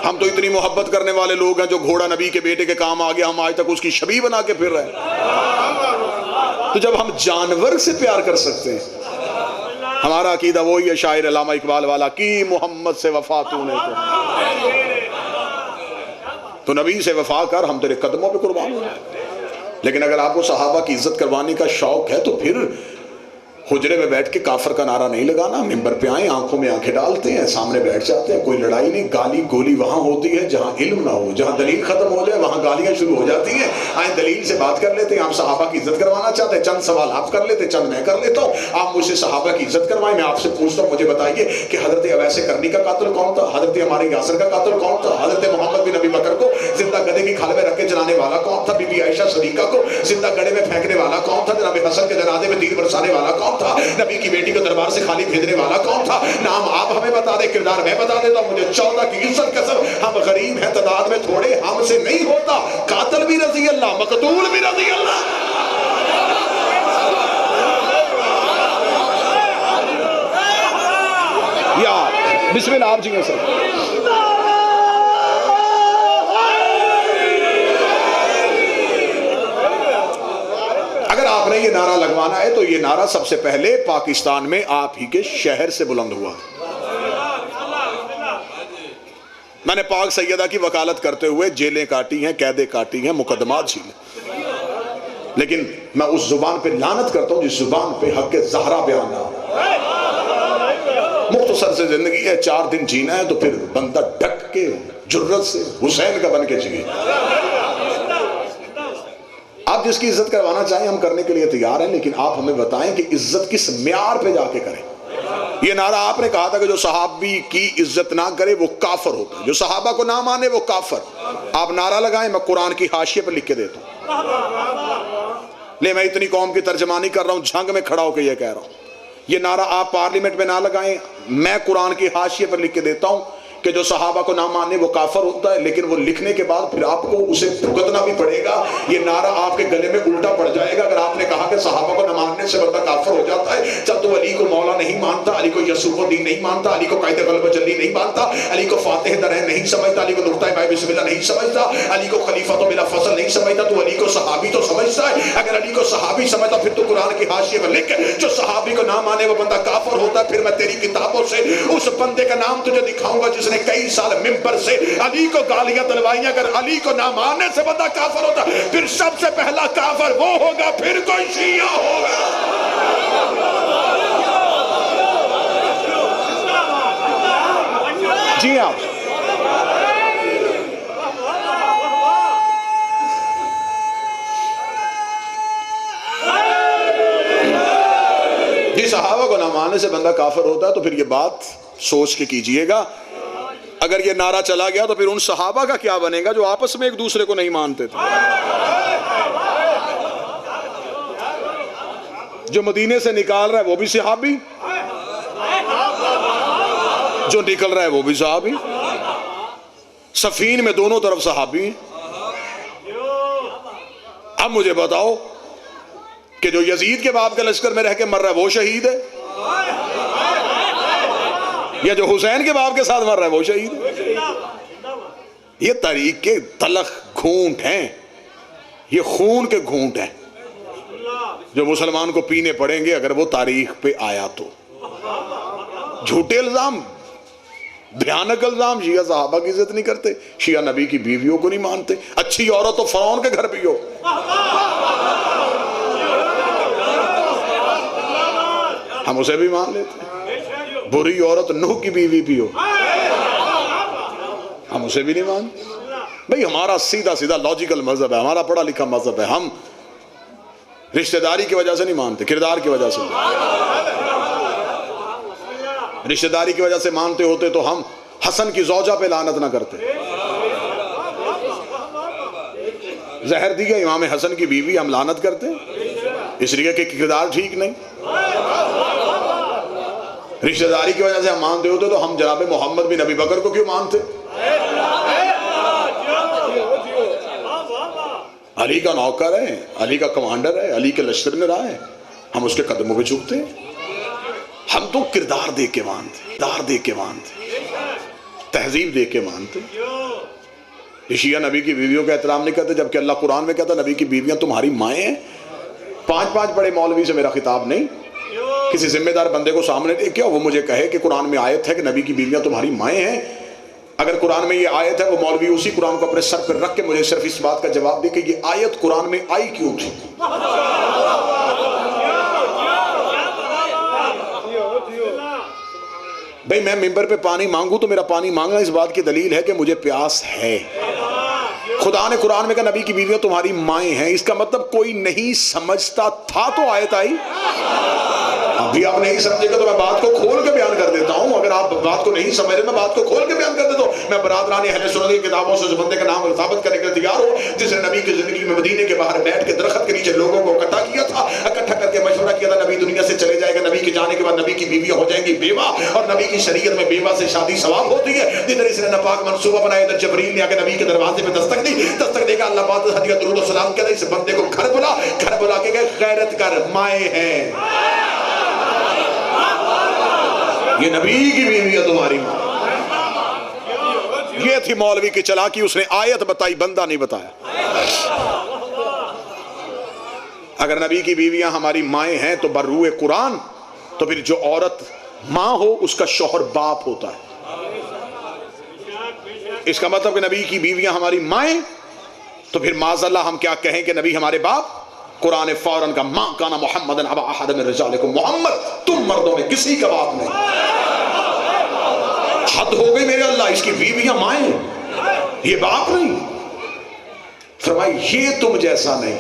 ہم تو اتنی محبت کرنے والے لوگ ہیں، جو گھوڑا نبی کے بیٹے کے کام آ گیا ہم آج تک اس کی شبیہ بنا کے پھر رہے ہیں۔ تو جب ہم جانور سے پیار کر سکتے ہیں، ہمارا عقیدہ وہی ہے شاعر علامہ اقبال والا، کی محمد سے وفا تو نے تو نبی سے وفا کر، ہم تیرے قدموں پہ قربان ہو جائیں۔ لیکن اگر آپ کو صحابہ کی عزت کروانے کا شوق ہے تو پھر حجرے میں بیٹھ کے کافر کا نعرہ نہیں لگانا، منبر پہ آئیں، آنکھوں میں آنکھیں ڈالتے ہیں، سامنے بیٹھ جاتے ہیں، کوئی لڑائی نہیں، گالی گولی وہاں ہوتی ہے جہاں علم نہ ہو، جہاں دلیل ختم ہو جائے وہاں گالیاں شروع ہو جاتی ہیں۔ آئیں دلیل سے بات کر لیتے ہیں، آپ صحابہ کی عزت کروانا چاہتے ہیں، چند سوال آپ کر لیتے، چند میں کر لیتا ہوں، آپ مجھ سے صحابہ کی عزت کروائیں، میں آپ سے پوچھتا ہوں، مجھے بتائیے کہ حضرت اویس کرنی کا قاتل کون تھا، حضرت ہمارے یاسر کا قاتل کون تھا، حضرت محمد بن ابی بکر کو زندہ گدھے کی کھال میں رکھ کے جلانے والا کون تھا، بی بی عائشہ صدیقہ کو زندہ گڑھے میں پھینکنے والا کون تھا، جناب حسن کے جنازے میں تیر برسانے والا کون تھا، نبی کی بیٹی کو دربار سے خالی بھیجنے والا کون تھا، نام آپ ہمیں بتا دیں، کردار میں بتا دیتا ہوں، مجھے 14 کی عزت قسم، ہم غریب ہیں، تعداد میں تھوڑے، ہم سے نہیں ہوتا، قاتل بھی رضی اللہ، مقتول بھی رضی اللہ۔ یا بسم اللہ آپ جی ہیں سر۔ اگر آپ نے یہ نعرہ لگوانا ہے تو یہ نعرہ سب سے پہلے پاکستان میں آپ ہی کے شہر سے بلند ہوا۔ میں نے پاک سیدہ کی وکالت کرتے ہوئے جیلیں کاٹی ہیں، قیدیں کاٹی ہیں، مقدمات جھیلے، لیکن میں اس زبان پہ لعنت کرتا ہوں جس زبان پہ حق زہرا بیان نہ ہو۔ مختصر سے زندگی ہے، 4 دن جینا ہے تو پھر بندہ ڈٹ کے جرت سے حسین کا بن کے جیے۔ آپ جس کی عزت کروانا چاہیں ہم کرنے کے لیے تیار ہیں، لیکن آپ ہمیں بتائیں کہ عزت کس معیار پہ جا کے کریں۔ یہ نعرہ آپ نے کہا تھا کہ جو صحابی کی عزت نہ کرے وہ کافر ہوتا ہے، جو صحابہ کو نہ مانے وہ کافر۔ آپ نعرہ لگائیں، میں قرآن کی حاشیے پر لکھ کے دیتا ہوں، لے میں اتنی قوم کی ترجمانی کر رہا ہوں، جھنگ میں کھڑا ہو کے یہ کہہ رہا ہوں۔ یہ نعرہ آپ پارلیمنٹ میں نہ لگائیں، میں قرآن کی حاشیے پر لکھ کے دیتا ہوں کہ جو صحابہ کو نہ مانے وہ کافر ہوتا ہے، لیکن وہ لکھنے کے بعد پھر آپ کو اسے بھگتنا بھی پڑے گا۔ یہ نعرہ آپ کے گلے میں الٹا پڑ جائے گا اگر آپ نے کہا کہ صحابہ کو نہ ماننے سے بندہ کافر ہو جاتا ہے، جب تو علی کو مولا نہیں مانتا، علی کو یسوع الدین نہیں مانتا، علی کو قائد غلب جلی نہیں مانتا، علی کو فاتح درہ نہیں سمجھتا، علی کو نقطہ بائے بسم اللہ نہیں سمجھتا، علی کو خلیفہ تو بلا فصل نہیں سمجھتا، تو علی کو صحابی تو سمجھتا ہے۔ اگر علی کو صحابی سمجھتا پھر تو قرآن کی حاشیے پر لکھ جو صحابی کو نہ مانے وہ بندہ کافر ہوتا ہے۔ پھر میں تیری کتابوں سے اس بندے کا نام تجھے دکھاؤں گا جس نے کئی سال منبر سے علی کو گالیاں دلوائیں۔ اگر علی کو نہ ماننے سے بندہ کافر ہوتا پھر سب سے پہلا کافر وہ ہوگا، پھر کوئی شیعہ ہوگا۔ جی آپ جی صحابہ کو نہ ماننے سے بندہ کافر ہوتا ہے تو پھر یہ بات سوچ کے کیجئے گا. اگر یہ نعرہ چلا گیا تو پھر ان صحابہ کا کیا بنے گا جو آپس میں ایک دوسرے کو نہیں مانتے تھے. جو مدینے سے نکال رہا ہے وہ بھی صحابی, جو نکل رہا ہے وہ بھی صحابی, صفین میں دونوں طرف صحابی. اب مجھے بتاؤ کہ جو یزید کے باپ کے لشکر میں رہ کے مر رہا ہے وہ شہید ہے, یا جو حسین کے باپ کے ساتھ مر رہا ہے وہ شہید ہے؟ یہ تاریخ کے تلخ گھونٹ ہیں, یہ خون کے گھونٹ ہیں جو مسلمان کو پینے پڑیں گے اگر وہ تاریخ پہ آیا تو. جھوٹے الزام, بھیانک الزام. شیعہ صحابہ کی عزت نہیں کرتے, شیعہ نبی کی بیویوں کو نہیں مانتے. اچھی عورت تو فرعون کے گھر بھی ہو, ہم اسے بھی مان لیتے ہیں. بری عورت نوح کی بیوی بھی ہو, ہم اسے بھی نہیں مانتے. بھئی ہمارا سیدھا سیدھا لاجیکل مذہب ہے, ہمارا پڑھا لکھا مذہب ہے. ہم رشتہ داری کی وجہ سے نہیں مانتے, کردار کی وجہ سے. رشتہ داری کی وجہ سے مانتے ہوتے تو ہم حسن کی زوجہ پہ لعنت نہ کرتے. زہر دیا امام حسن کی بیوی, ہم لعنت کرتے اس لیے کہ کردار ٹھیک نہیں. رشتہ داری کی وجہ سے ہم مانتے ہوتے تو ہم جناب محمد بن ابی بکر کو کیوں مانتے؟ علی کا نوکر ہے, علی کا کمانڈر ہے, علی کے لشکر میں رہا ہے, ہم اس کے قدموں پہ جھکتے ہیں. ہم تو کردار دے کے مانتے, کردار دے کے مانتے, تہذیب دے کے مانتے. شیعہ نبی کی بیویوں کا احترام نہیں کرتے, جبکہ اللہ قرآن میں کہتا نبی کی بیویاں تمہاری مائیں ہیں. 5 بڑے مولوی سے میرا خطاب نہیں, کسی ذمہ دار بندے کو سامنے کیا وہ مجھے کہے کہ قرآن میں آیت ہے کہ نبی کی بیویاں تمہاری مائیں ہیں. اگر قرآن میں یہ آیت ہے, وہ مولوی اسی قرآن کو اپنے سر پر رکھ کے مجھے صرف اس بات کا جواب دے کہ یہ آیت قرآن میں آئی کیوں تھی. بھئی میں ممبر پہ پانی مانگوں تو میرا پانی مانگنا اس بات کی دلیل ہے کہ مجھے پیاس ہے. خدا نے قرآن میں کہا نبی کی بیویاں تمہاری مائیں ہیں, اس کا مطلب کوئی نہیں سمجھتا تھا تو آیت آئی. ابھی آپ نہیں سمجھے گا تو میں بات کو کھول کے بیان کر دیتا ہوں. اگر آپ بات کو نہیں سمجھ رہے میں بات کو کھول کے بیان کر دیتا ہوں. میں برادران اہل سنت کی کتابوں سے اس بندے کا نام ثابت کرنے کے تیار ہوں جس نے نبی کی زندگی میں مدینے کے باہر بیٹھ کے درخت کے نیچے لوگوں کو اکٹھا کیا تھا, اکٹھا کر کے مشورہ کیا تھا نبی دنیا سے چلے جائے گا, نبی کے جانے کے بعد نبی کی بیویاں ہو جائیں گی بیوہ, اور نبی کی شریعت میں بیوہ سے شادی ثواب ہوتی ہے. ادھر اس نے ناپاک منصوبہ بنایا, ادھر جبریل نے آ کے نبی کے دروازے پہ دستک دی, دستک دے گا اللہ پاک ہدیہ درود و سلام کہتا اس بندے کو گھر بلا کے گئے, غیرت کر مائیں ہیں, یہ نبی کی بیوی ہے تمہاری ماں. یہ تھی مولوی کی چلاکی, اس نے آیت بتائی, بندہ نہیں بتایا. اگر نبی کی بیویاں ہماری مائیں ہیں تو بروئے قرآن تو پھر جو عورت ماں ہو اس کا شوہر باپ ہوتا ہے. اس کا مطلب کہ نبی کی بیویاں ہماری مائیں تو پھر معاذ اللہ ہم کیا کہیں کہ نبی ہمارے باپ. قرآن فوراً کا ماں کانا محمد ابا احد من رجالکم, محمد تم مردوں میں کسی کا باپ نہیں. حد ہو گئی میرے اللہ, اس کی بیویاں مائیں, یہ باپ نہیں. فرمائی یہ تم جیسا نہیں,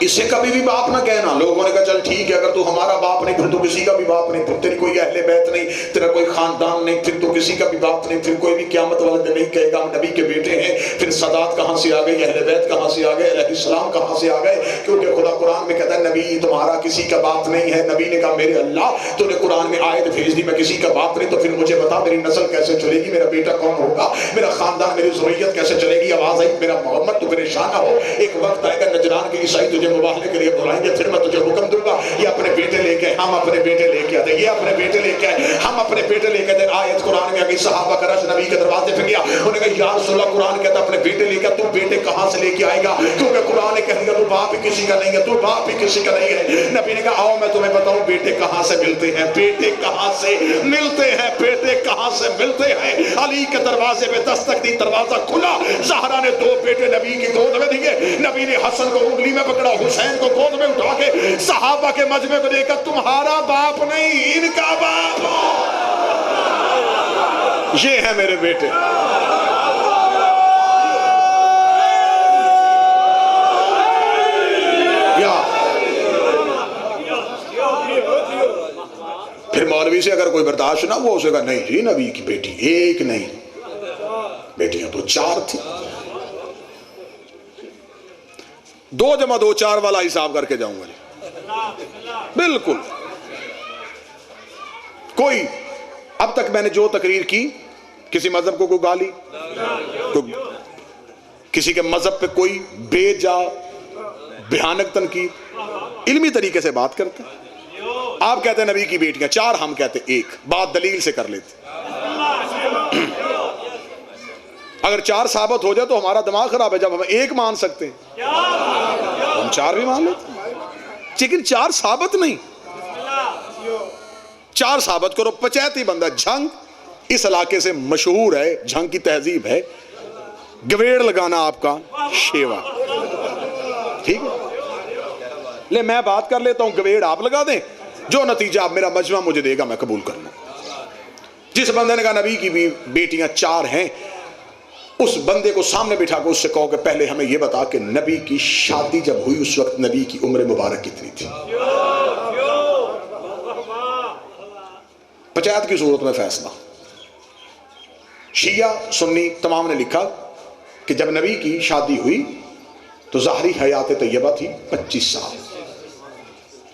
اسے کبھی بھی باپ نہ کہنا. لوگوں نے کہا چل ٹھیک ہے اگر تو ہمارا باپ نہیں پھر تو کسی کا بھی باپ نہیں, پھر تیری کوئی اہل بیت نہیں, تیرا کوئی خاندان نہیں, پھر تو کسی کا بھی باپ نہیں, پھر کوئی بھی قیامت والے دن نہیں کہے گا ہم نبی کے بیٹے ہیں. پھر سادات کہاں سے آ گئی, اہل بیت کہاں سے آ گئے, علیہ السلام کہاں سے آ گئے, کیونکہ خدا قرآن میں کہتا ہے نبی تمہارا کسی کا باپ نہیں ہے. نبی نے کہا میرے اللہ تو نے قرآن میں آیت بھیج دی میں کسی کا باپ نہیں, تو پھر مجھے بتا میری نسل کیسے چلے گی, میرا بیٹا کون ہوگا, میرا خاندان, میری ذریت کیسے چلے گی. آواز آئی میرا محمد تو پریشان نہ ہو, ایک وقت آئے گا نجران کے عیسائی تجھے مباہلے کے لیے بلائیں گے, پھر میں تجھے حکم دوں گا یہ اپنے بیٹے لے کے, ہم اپنے بیٹے لے کے آتے, یہ اپنے بیٹے لے کے آئے, ہم اپنے بیٹے لے کے آتے. آیت قرآن میں آگئی, صحابہ کا رش نبی کے دروازے پہ گیا, انہوں نے کہا یا رسول اللہ قرآن کہتا اپنے بیٹے لے کے, تو بیٹے کہاں سے لے کے آئے گا, کیونکہ قرآن نے کہہ دیا تو باپ ہی کسی کا نہیں ہے, تو باپ ہی کسی کا نہیں ہے. نبی نے کہا آؤ میں تمہیں بتاؤں بیٹے کہاں سے ملتے ہیں, بیٹے کہاں سے ملتے ہیں, بیٹے کہاں سے ملتے ہیں. علی کے دروازے پہ دستک دی, دروازہ کھلا, زہرا نے 2 بیٹے نبی کی گود میں دیے. نبی نے حسن کو انگلی میں پکڑا, حسین کو گود میں اٹھا کے صحابہ کے مجمع کو دیکھا, تمہارا باپ نہیں ان کا باپ. یہ ہے میرے بیٹے. پھر مولوی سے اگر کوئی برداشت نہ وہ اسے کہا نہیں جی نبی کی بیٹی ایک نہیں بیٹیاں تو 4 تھی. 2 جمع 2 4 والا حساب کر کے جاؤں گا جی. بالکل. کوئی اب تک میں نے جو تقریر کی کسی مذہب کو کوئی گالی کسی کے مذہب پہ کوئی بے جا بھیانک تنقید علمی طریقے سے بات کرتے ہیں. آپ کہتے ہیں نبی کی بیٹیاں 4 ہم کہتے 1 بات دلیل سے کر لیتے. اگر 4 ثابت ہو جائے تو ہمارا دماغ خراب ہے. جب ہم 1 مان سکتے ہیں ہم 4 بھی مان لیتے ہیں. لیکن 4 ثابت نہیں. 4 ثابت کرو. پچیتی بندہ جھنگ اس علاقے سے مشہور ہے. جھنگ کی تہذیب ہے گویڑ لگانا آپ کا شیوا. ٹھیک ہے لے میں بات کر لیتا ہوں گویڑ آپ لگا دیں جو نتیجہ آپ میرا مجمع مجھے دے گا میں قبول کر لوں. جس بندے نے کہا نبی کی بھی بیٹیاں 4 ہیں اس بندے کو سامنے بٹھا کے اس سے کہو کہ پہلے ہمیں یہ بتا کہ نبی کی شادی جب ہوئی اس وقت نبی کی عمر مبارک کتنی تھی. پنچایت کی صورت میں فیصلہ. شیعہ سنی تمام نے لکھا کہ جب نبی کی شادی ہوئی تو ظاہری حیات طیبہ تھی 25 سال.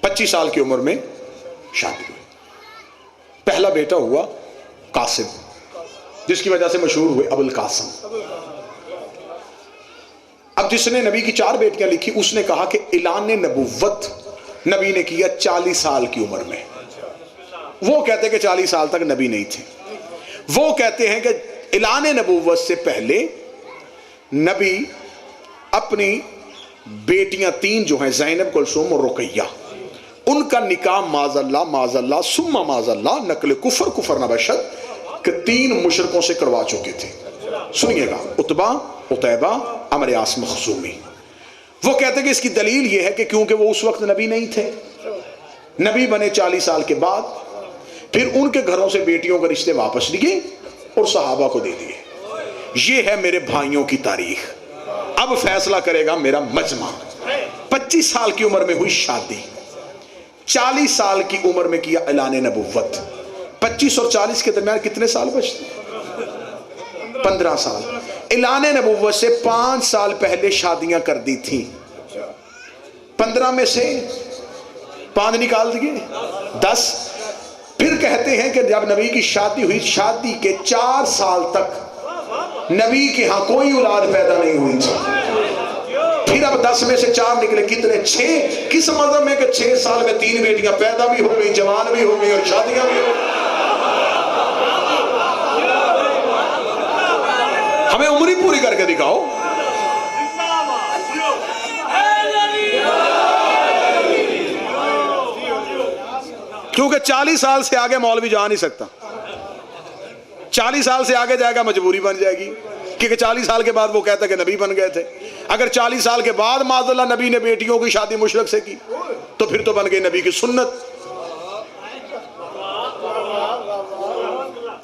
25 سال کی عمر میں شادی ہوئی. پہلا بیٹا ہوا قاسم جس کی وجہ سے مشہور ہوئے ابو القاسم. اب جس نے نبی کی 4 بیٹیاں لکھی اس نے کہا کہ اعلان نبوت نبی نے کیا 40 سال کی عمر میں. وہ کہتے ہیں کہ 40 سال تک نبی نہیں تھے. وہ کہتے ہیں کہ اعلان نبوت سے پہلے نبی اپنی بیٹیاں 3 جو ہیں زینب کلثوم اور رقیہ ان کا نکاح معاذ اللہ ثم معاذ اللہ نقل کفر نبشت کہ 3 مشرکوں سے کروا چکے تھے. سنیے گا عتبہ عتیبہ عمرو عاص مخزومی. وہ کہتے ہیں کہ اس کی دلیل یہ ہے کہ کیونکہ وہ اس وقت نبی نہیں تھے. نبی بنے 40 سال کے بعد پھر ان کے گھروں سے بیٹیوں کے رشتے واپس لیے اور صحابہ کو دے دیے. یہ ہے میرے بھائیوں کی تاریخ. اب فیصلہ کرے گا میرا مجمع. 25 سال کی عمر میں ہوئی شادی 40 سال کی عمر میں کیا اعلان نبوت. 25 اور 40 کے درمیان کتنے سال بچتے 15 سال. اعلان نبوت سے 5 سال پہلے شادیاں کر دی تھی. 15 میں سے 5 نکال دیے 10. پھر کہتے ہیں کہ جب نبی کی شادی ہوئی شادی کے 4 سال تک نبی کے ہاں کوئی اولاد پیدا نہیں ہوئی تھی. پھر اب 10 میں سے 4 نکلے کتنے 6. کس مذہب میں کہ 6 سال میں 3 بیٹیاں پیدا بھی ہو گئی جوان بھی ہو گئی اور شادیاں بھی ہو گئی. ہمیں عمری پوری کر کے دکھاؤ. کیونکہ 40 سال سے آگے مولوی جا نہیں سکتا. 40 سال سے آگے جائے گا مجبوری بن جائے گی کیونکہ 40 سال کے بعد وہ کہتا ہے کہ نبی بن گئے تھے. اگر 40 سال کے بعد معاذ اللہ نبی نے بیٹیوں کی شادی مشرک سے کی تو پھر تو بن گئی نبی کی سنت.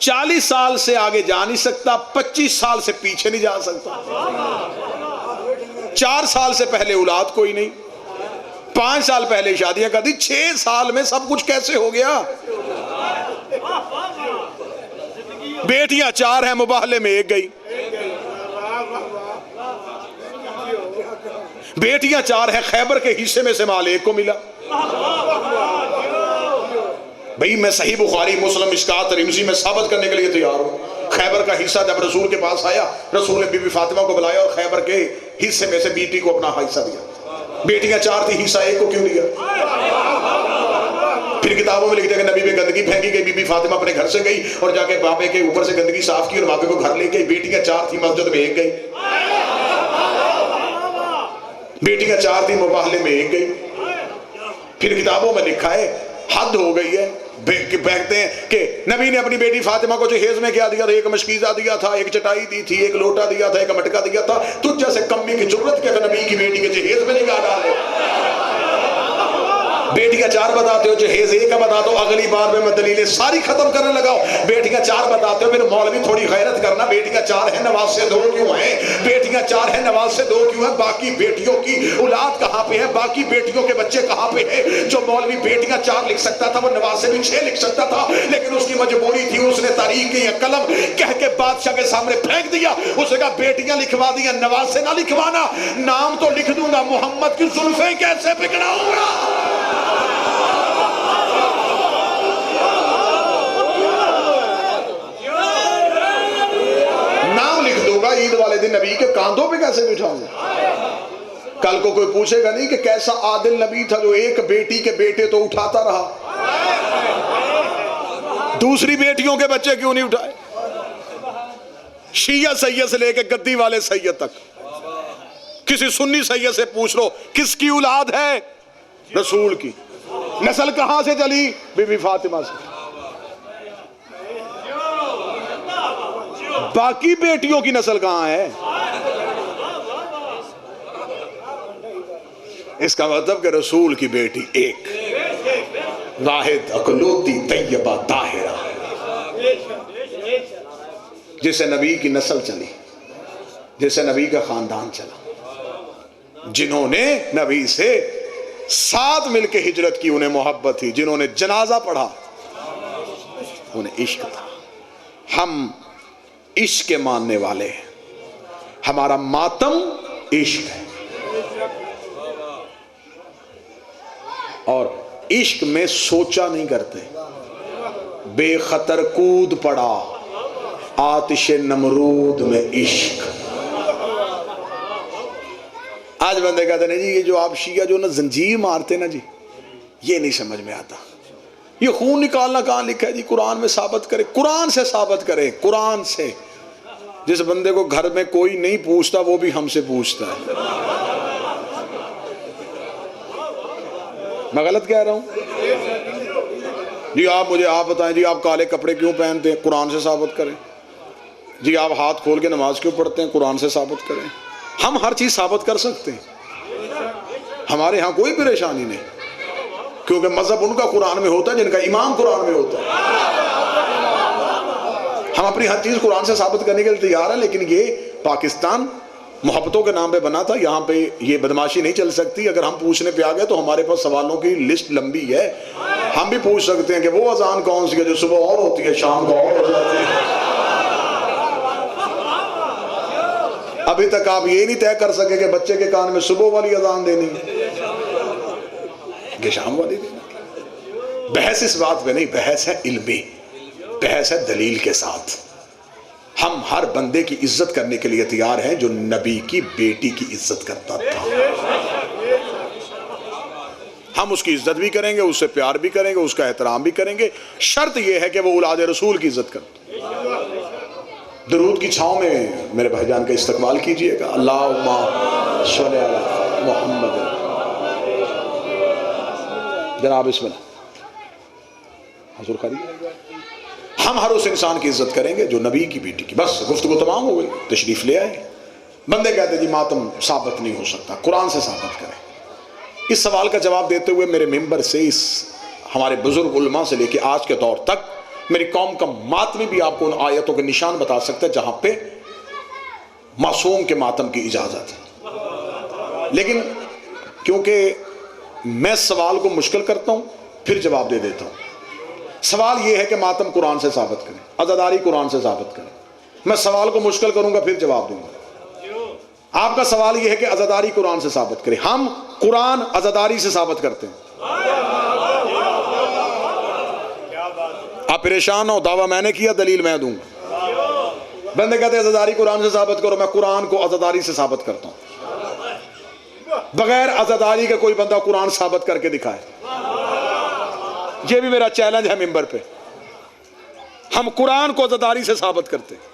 40 سال سے آگے جا نہیں سکتا 25 سال سے پیچھے نہیں جا سکتا. 4 سال سے پہلے اولاد کوئی نہیں 5 سال پہلے شادیاں کر دی. 6 سال میں سب کچھ کیسے ہو گیا. بیٹیاں 4 ہیں مباہلے میں 1 گئی. بیٹیاں 4 ہیں خیبر کے حصے میں سے مال 1 کو ملا. بھئی میں صحیح بخاری مسلم مشکات ترمذی میں ثابت کرنے کے لیے تیار ہوں. خیبر کا حصہ جب رسول کے پاس آیا رسول نے بی بی فاطمہ کو بلایا اور خیبر کے حصے میں سے بیٹی کو اپنا حصہ دیا. بیٹیاں 4 تھی حصہ 1 کو کیوں لیا. پھر کتابوں میں لکھتے ہیں کہ نبی پہ گندگی پھینکی گئی. بی بی فاطمہ اپنے گھر سے گئی اور جا کے بابے کے اوپر سے گندگی صاف کی اور بابے کو گھر لے گئی. بیٹیاں 4 تھی مسجد میں 1 گئی. بیٹیاں 4 تھی مباہلے میں 1 گئی. پھر کتابوں میں لکھا ہے حد ہو گئی ہے. کہتے ہیں کہ نبی نے اپنی بیٹی فاطمہ کو جہیز میں کیا دیا تھا 1 مشکیزہ دیا تھا 1 چٹائی دی تھی 1 لوٹا دیا تھا 1 مٹکا دیا تھا. تجھ جیسے کمی کی ضرورت کیا کہ نبی کی بیٹی کے جہیز میں نگاہ ڈالے. بیٹیاں 4 بتاتے ہو، جہیز 1 کا بتا دو، اگلی بار میں دلیلیں ساری ختم کرنے لگا ہوں۔ بیٹیاں 4 بتاتے ہو، میرے مولوی تھوڑی غیرت کرنا، بیٹیاں 4 ہیں نواز سے 2 کیوں ہیں؟ بیٹیاں 4 ہیں نواز سے 2 کیوں ہیں؟ باقی بیٹیوں کی اولاد کہاں پہ ہے؟ باقی بیٹیوں کے بچے کہاں پہ ہیں؟ جو مولوی بیٹیاں 4 لکھ سکتا تھا وہ نواز سے بھی 6 لکھ سکتا تھا، لیکن اس کی مجبوری تھی، اس نے تاریخ کے یہ قلم کہہ کے بادشاہ کے سامنے پھینک دیا۔ اس نے کہا بیٹیاں لکھوا دیا، نواز سے نہ لکھوانا، نام تو لکھ دوں گا، محمد کی زلفیں کیسے پکڑاؤں گا؟ نام لکھ دوں گا، عید والے دن نبی کے کاندھوں پہ کیسے بٹھاؤں گا؟ کل کو کوئی پوچھے گا نہیں کہ کیسا عادل نبی تھا جو ایک بیٹی کے بیٹے تو اٹھاتا رہا، دوسری بیٹیوں کے بچے کیوں نہیں اٹھائے؟ شیعہ سید سے لے کے گدی والے سید تک، کسی سنی سید سے پوچھ لو کس کی اولاد ہے؟ رسول کی۔ نسل کہاں سے چلی؟ بی بی فاطمہ سے۔ باقی بیٹیوں کی نسل کہاں ہے؟ اس کا مطلب کہ رسول کی بیٹی ایک، واحد اکلوتی طیبہ طاہرہ، جس سے نبی کی نسل چلی، جس سے نبی کا خاندان چلا، جنہوں نے نبی سے ساتھ مل کے ہجرت کی، انہیں محبت تھی، جنہوں نے جنازہ پڑھا انہیں عشق تھا۔ ہم عشق کے ماننے والے ہیں، ہمارا ماتم عشق ہے، اور عشق میں سوچا نہیں کرتے، بے خطر کود پڑا آتش نمرود میں عشق۔ آج بندے کہتے ہیں جی یہ جو آپ شیعہ جو نا زنجیر مارتے نا جی، یہ نہیں سمجھ میں آتا، یہ خون نکالنا کہاں لکھا ہے جی؟ قرآن میں ثابت کرے، قرآن سے ثابت کرے، قرآن سے۔ جس بندے کو گھر میں کوئی نہیں پوچھتا وہ بھی ہم سے پوچھتا ہے، میں غلط کہہ رہا ہوں؟ جی آپ مجھے آپ بتائیں جی آپ کالے کپڑے کیوں پہنتے ہیں؟ قرآن سے ثابت کریں۔ جی آپ ہاتھ کھول کے نماز کیوں پڑھتے ہیں؟ قرآن سے ثابت کریں۔ ہم ہر چیز ثابت کر سکتے ہیں، ہمارے ہاں کوئی پریشانی نہیں، کیونکہ مذہب ان کا قرآن میں ہوتا ہے جن کا ایمان قرآن میں ہوتا ہے۔ ہم اپنی ہر چیز قرآن سے ثابت کرنے کے لیے تیار ہیں، لیکن یہ پاکستان محبتوں کے نام پہ بنا تھا، یہاں پہ یہ بدماشی نہیں چل سکتی۔ اگر ہم پوچھنے پہ آ گئے تو ہمارے پاس سوالوں کی لسٹ لمبی ہے، ہم بھی پوچھ سکتے ہیں کہ وہ اذان کون سی ہے جو صبح اور ہوتی ہے شام کو اور ہو جاتی ہے؟ ابھی تک آپ یہ نہیں طے کر سکے کہ بچے کے کان میں صبح والی اذان دینی کہ شام والی دینی۔ بحث اس بات پہ نہیں، بحث ہے علمی، بحث ہے دلیل کے ساتھ۔ ہم ہر بندے کی عزت کرنے کے لیے تیار ہیں جو نبی کی بیٹی کی عزت کرتا تھا، ہم اس کی عزت بھی کریں گے، اس سے پیار بھی کریں گے، اس کا احترام بھی کریں گے، شرط یہ ہے کہ وہ اولاد رسول کی عزت کریں۔ درود کی چھاؤں میں میرے بھائی جان کا استقبال کیجئے گا۔ اللہم صلی علی محمد۔ جناب بسم اللہ، حضور خالی۔ ہم ہر اس انسان کی عزت کریں گے جو نبی کی بیٹی کی۔ بس گفتگو تمام ہو گئی، تشریف لے آئے۔ بندے کہتے جی ماتم ثابت نہیں ہو سکتا، قرآن سے ثابت کریں۔ اس سوال کا جواب دیتے ہوئے میرے ممبر سے اس ہمارے بزرگ علماء سے لے کے آج کے دور تک میری قوم کا ماتمی بھی آپ کو ان آیتوں کے نشان بتا سکتا ہے جہاں پہ معصوم کے ماتم کی اجازت ہے، لیکن کیونکہ میں سوال کو مشکل کرتا ہوں پھر جواب دے دیتا ہوں۔ سوال یہ ہے کہ ماتم قرآن سے ثابت کریں، عزاداری قرآن سے ثابت کریں۔ میں سوال کو مشکل کروں گا پھر جواب دوں گا۔ آپ کا سوال یہ ہے کہ عزاداری قرآن سے ثابت کریں، ہم قرآن عزاداری سے ثابت کرتے ہیں۔ آپ پریشان ہو، دعویٰ میں نے کیا، دلیل میں دوں گا۔ بندے کہتے ہیں عزاداری قرآن سے ثابت کرو، میں قرآن کو عزاداری سے ثابت کرتا ہوں۔ بغیر عزاداری کا کوئی بندہ قرآن ثابت کر کے دکھائے، یہ بھی میرا چیلنج ہے ممبر پہ۔ ہم قرآن کو عزاداری سے ثابت کرتے ہیں۔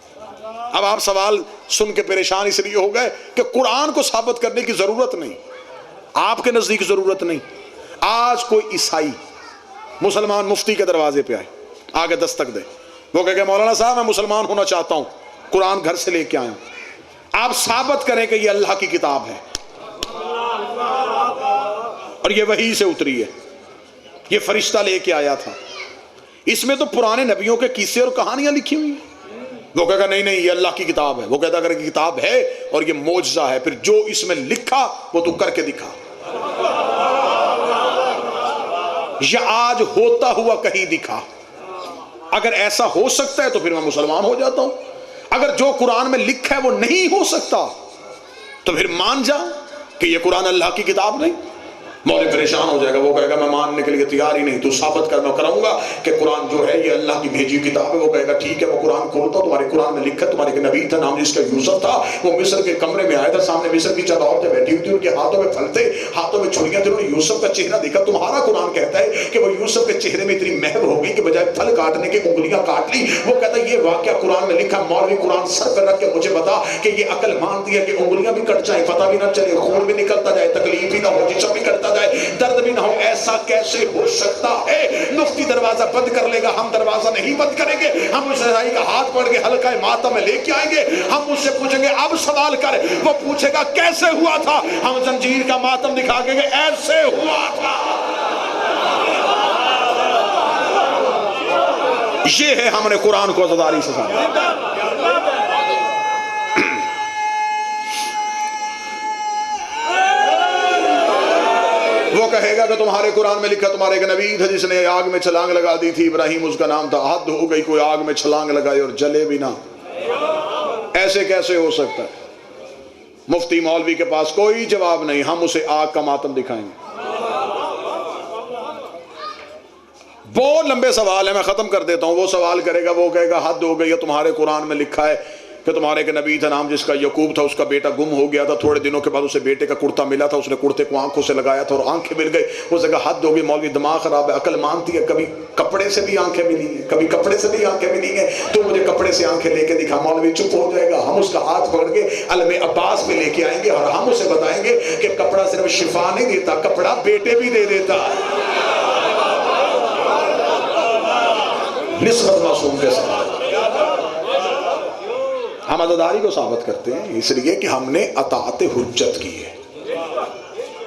اب آپ سوال سن کے پریشان اس لیے ہو گئے کہ قرآن کو ثابت کرنے کی ضرورت نہیں، آپ کے نزدیک ضرورت نہیں۔ آج کوئی عیسائی مسلمان مفتی کے دروازے پہ آئے، آگے دستک دے، وہ کہے کہ مولانا صاحب میں مسلمان ہونا چاہتا ہوں، قرآن گھر سے لے کے آیا ہوں، آپ ثابت کریں کہ یہ اللہ کی کتاب ہے اور یہ وحی سے اتری ہے۔ یہ فرشتہ لے کے آیا تھا، اس میں تو پرانے نبیوں کے قصے اور کہانیاں لکھی ہوئی ہیں۔ وہ کہے گا نہیں نہیں یہ اللہ کی کتاب ہے، وہ کہتا اگر یہ کتاب ہے اور یہ معجزہ ہے پھر جو اس میں لکھا وہ تو کر کے دکھا، یا آج ہوتا ہوا کہیں دکھا۔ اگر ایسا ہو سکتا ہے تو پھر میں مسلمان ہو جاتا ہوں، اگر جو قرآن میں لکھا ہے وہ نہیں ہو سکتا تو پھر مان جا کہ یہ قرآن اللہ کی کتاب نہیں۔ مولوی پریشان ہو جائے گا، وہ کہے گا میں ماننے کے لیے تیار ہی نہیں، تو ثابت کرنا کراؤں گا کہ قرآن جو ہے یہ اللہ کی بھیجی کتاب ہے۔ وہ کہے گا ٹھیک ہے، وہ قرآن کھولتا، تمہارے قرآن میں لکھا تمہارے ایک نبی تھا نام جس کا یوسف تھا، وہ مصر کے کمرے میں آیا تھا، سامنے مصر کی چند عورتیں بیٹھی ہوئی تھی، ان کے ہاتھوں میں پھل تھے، ہاتھوں میں چھڑیاں تھیں، انہوں نے یوسف کا چہرہ دیکھا۔ تمہارا قرآن کہتا ہے کہ وہ یوسف کے چہرے میں اتنی مہر ہو گئی کہ بجائے پھل کاٹنے کے انگلیاں کاٹ لی۔ وہ کہتا ہے یہ واقعہ قرآن میں لکھا، مولوی قرآن سر پر رکھ کے مجھے بتا کہ یہ عقل مانتی ہے کہ انگلیاں بھی کٹ جائیں، پتہ بھی نہ چلے، خون بھی نکلتا جائے، تکلیف بھی نہ ہو، جسم بھی کٹتا جائے، درد بھی نہ ہو، ایسا کیسے ہو سکتا ہے؟ مفتی دروازہ بند کر لے گا، ہم دروازہ نہیں بند کریں گے، ہم اس رضائی کا ہاتھ پکڑ کے حلقہ ماتم میں لے کے آئیں گے، ہم اس سے پوچھیں گے اب سوال کر، وہ پوچھے گا کیسے ہوا تھا، ہم زنجیر کا ماتم دکھا کے گے ایسے ہوا تھا۔ یہ ہے ہم نے قرآن کو عزاداری سے سمجھا۔ وہ کہے گا کہ تمہارے قرآن میں لکھا تمہارے ایک نبی تھا جس نے آگ میں چھلانگ لگا دی تھی، ابراہیم اس کا نام تھا، حد ہو گئی کوئی آگ میں چھلانگ لگائے اور جلے بھی نہ، ایسے کیسے ہو سکتا ہے؟ مفتی مولوی کے پاس کوئی جواب نہیں، ہم اسے آگ کا ماتم دکھائیں گے۔ بہت لمبے سوال ہے، میں ختم کر دیتا ہوں۔ وہ سوال کرے گا، وہ کہے گا حد ہو گئی ہے، تمہارے قرآن میں لکھا ہے کہ تمہارے ایک نبی تھا نام جس کا یعقوب تھا، اس کا بیٹا گم ہو گیا تھا، تھوڑے دنوں کے بعد اسے بیٹے کا کرتا ملا تھا، اس نے کرتے کو آنکھوں سے لگایا تھا اور آنکھیں مل گئی۔ وہ کہا حد ہو گئی مولوی، دماغ خراب ہے، عقل مانتی ہے کبھی کپڑے سے بھی آنکھیں ملی ہیں، کبھی کپڑے سے بھی آنکھیں ملی ہیں، تو مجھے کپڑے سے آنکھیں لے کے دکھا۔ مولوی چپ ہو جائے گا، ہم اس کا ہاتھ پکڑ کے علم عباس میں لے کے آئیں گے اور ہم اسے بتائیں گے کہ کپڑا صرف شفا نہیں دیتا، کپڑا بیٹے بھی دے دیتا ہے۔ نسبت معصوم کے ساتھ ہم عزاداری کو ثابت کرتے ہیں اس لیے کہ ہم نے اطاعت حجت کی ہے۔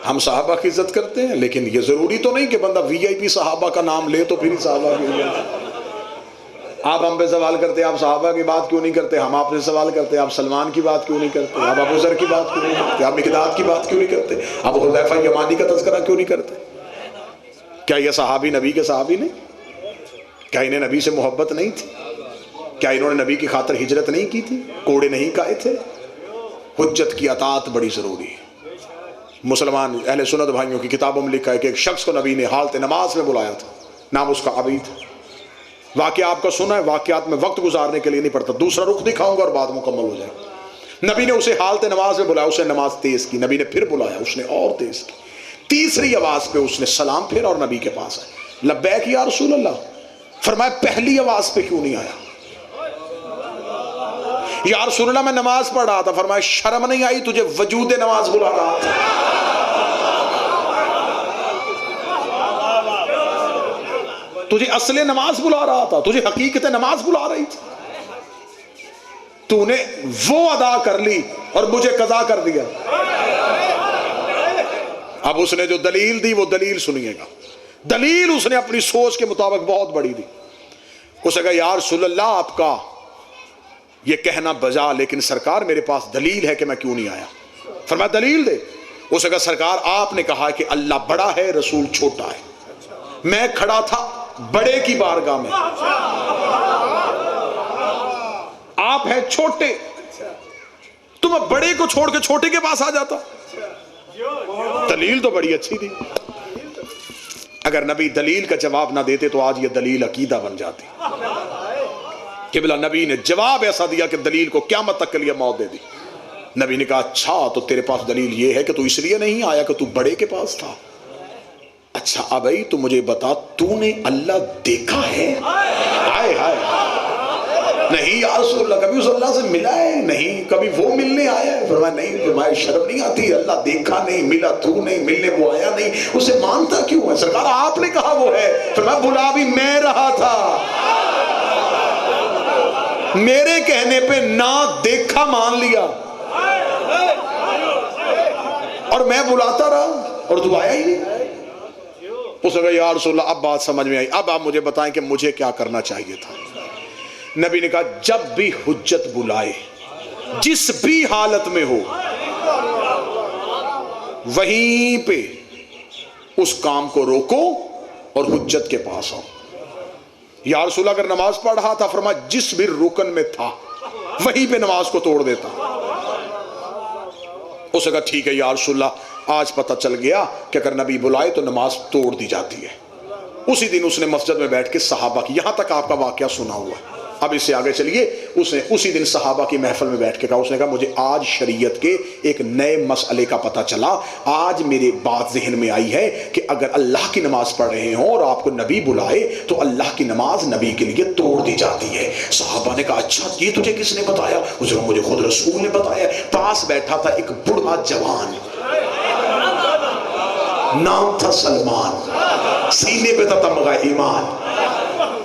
ہم صحابہ کی عزت کرتے ہیں، لیکن یہ ضروری تو نہیں کہ بندہ وی آئی پی صحابہ کا نام لے تو پھر ہی صحابہ کی عزت۔ آپ ہم پہ سوال کرتے آپ صحابہ کی بات کیوں نہیں کرتے، ہم آپ سے سوال کرتے آپ سلمان کی بات کیوں نہیں کرتے، آپ ابو ذر کی بات کیوں نہیں کرتے، آپ مقداد کی بات کیوں نہیں کرتے، آپ حذیفہ یمانی کا تذکرہ کیوں نہیں کرتے؟ کیا یہ صحابی نبی کے صحابی نہیں؟ کیا انہیں نبی سے محبت نہیں تھی؟ کیا انہوں نے نبی کی خاطر ہجرت نہیں کی تھی، کوڑے نہیں کھائے تھے؟ حجت کی اطاعت بڑی ضروری ہے۔ مسلمان اہل سنت بھائیوں کی کتابوں میں لکھا ہے کہ ایک شخص کو نبی نے حالت نماز میں بلایا تھا، نام اس کا عبید۔ واقعہ آپ کا سنا ہے، واقعات میں وقت گزارنے کے لیے نہیں پڑتا، دوسرا رخ دکھاؤں گا اور بات مکمل ہو جائے گا۔ نبی نے اسے حالت نماز میں بلایا، اسے نماز تیز کی، نبی نے پھر بلایا، اس نے اور تیز کی، تیسری آواز پہ اس نے سلام پھر اور نبی کے پاس آئے، لبیک یا رسول اللہ۔ فرمایا پہلی آواز پہ کیوں نہیں آیا؟ یا رسول اللہ میں نماز پڑھ رہا تھا۔ فرمایا شرم نہیں آئی تجھے وجود نماز بلا رہا تھا؟ تجھے اصل نماز بلا رہا تھا، تجھے حقیقت نماز بلا رہی تھی، تو نے وہ ادا کر لی اور مجھے قضا کر دیا۔ اب اس نے جو دلیل دی وہ دلیل سنیے گا، دلیل اس نے اپنی سوچ کے مطابق بہت بڑی دی۔ اس نے کہا یا رسول اللہ آپ کا یہ کہنا بجا، لیکن سرکار میرے پاس دلیل ہے کہ میں کیوں نہیں آیا۔ فرمایا دلیل دے۔ اس نے کہا سرکار آپ نے کہا کہ اللہ بڑا ہے رسول چھوٹا ہے، میں کھڑا تھا بڑے کی بارگاہ میں، آپ ہیں چھوٹے، تو میں بڑے کو چھوڑ کے چھوٹے کے پاس آ جاتا۔ دلیل تو بڑی اچھی تھی، اگر نبی دلیل کا جواب نہ دیتے تو آج یہ دلیل عقیدہ بن جاتی۔ قبلہ نبی نے جواب ایسا دیا کہ دلیل کو قیامت تک کے لیے موت دے دی۔ نبی نے کہا اچھا تو تیرے پاس دلیل یہ ہے کہ تو اس لیے نہیں آیا کہ تو بڑے کے پاس تھا؟ اچھا ابھی تو مجھے بتا تو نے اللہ دیکھا ہے؟ ہائے ہائے نہیں یا رسول اللہ، کبھی اس اللہ سے ملا ہے؟ نہیں۔ کبھی وہ ملنے آیا ہے؟ فرمایا نہیں۔ فرمایا شرم نہیں آتی؟ اللہ دیکھا نہیں، ملا تو نہیں، ملنے وہ آیا نہیں، اسے مانتا کیوں ہے؟ سرکار آپ نے کہا وہ ہے۔ فرمایا بلا بھی میں رہا تھا، میرے کہنے پہ نہ دیکھا مان لیا اور میں بلاتا رہا اور تو آیا ہی نہیں۔ اس نے کہا یا رسول اللہ اب بات سمجھ میں آئی، اب آپ مجھے بتائیں کہ مجھے کیا کرنا چاہیے تھا۔ نبی نے کہا جب بھی حجت بلائے، جس بھی حالت میں ہو، وہیں پہ اس کام کو روکو اور حجت کے پاس آؤ۔ یا رسول اللہ اگر نماز پڑھ رہا تھا، فرمایا جس بھی رکن میں تھا وہیں پہ نماز کو توڑ دیتا۔ اس نے کہا ٹھیک ہے یا رسول اللہ، آج پتہ چل گیا کہ اگر نبی بلائے تو نماز توڑ دی جاتی ہے۔ اسی دن اس نے مسجد میں بیٹھ کے صحابہ کی، یہاں تک آپ کا واقعہ سنا ہوا ہے، اب اس سے آگے چلیے، اس نے اسی دن صحابہ کی محفل میں بیٹھ کے کہا، اس نے کہا مجھے آج شریعت کے ایک نئے مسئلے کا پتہ چلا، آج میرے بات ذہن میں آئی ہے کہ اگر اللہ کی نماز پڑھ رہے ہوں اور آپ کو نبی بلائے تو اللہ کی نماز نبی کے لیے توڑ دی جاتی ہے۔ صحابہ نے کہا اچھا یہ تجھے کس نے بتایا؟ اس نے مجھے خود رسول نے بتایا۔ پاس بیٹھا تھا ایک بڑھا جوان، نام تھا سلمان، سینے پہ تھا تمغہ ایمان۔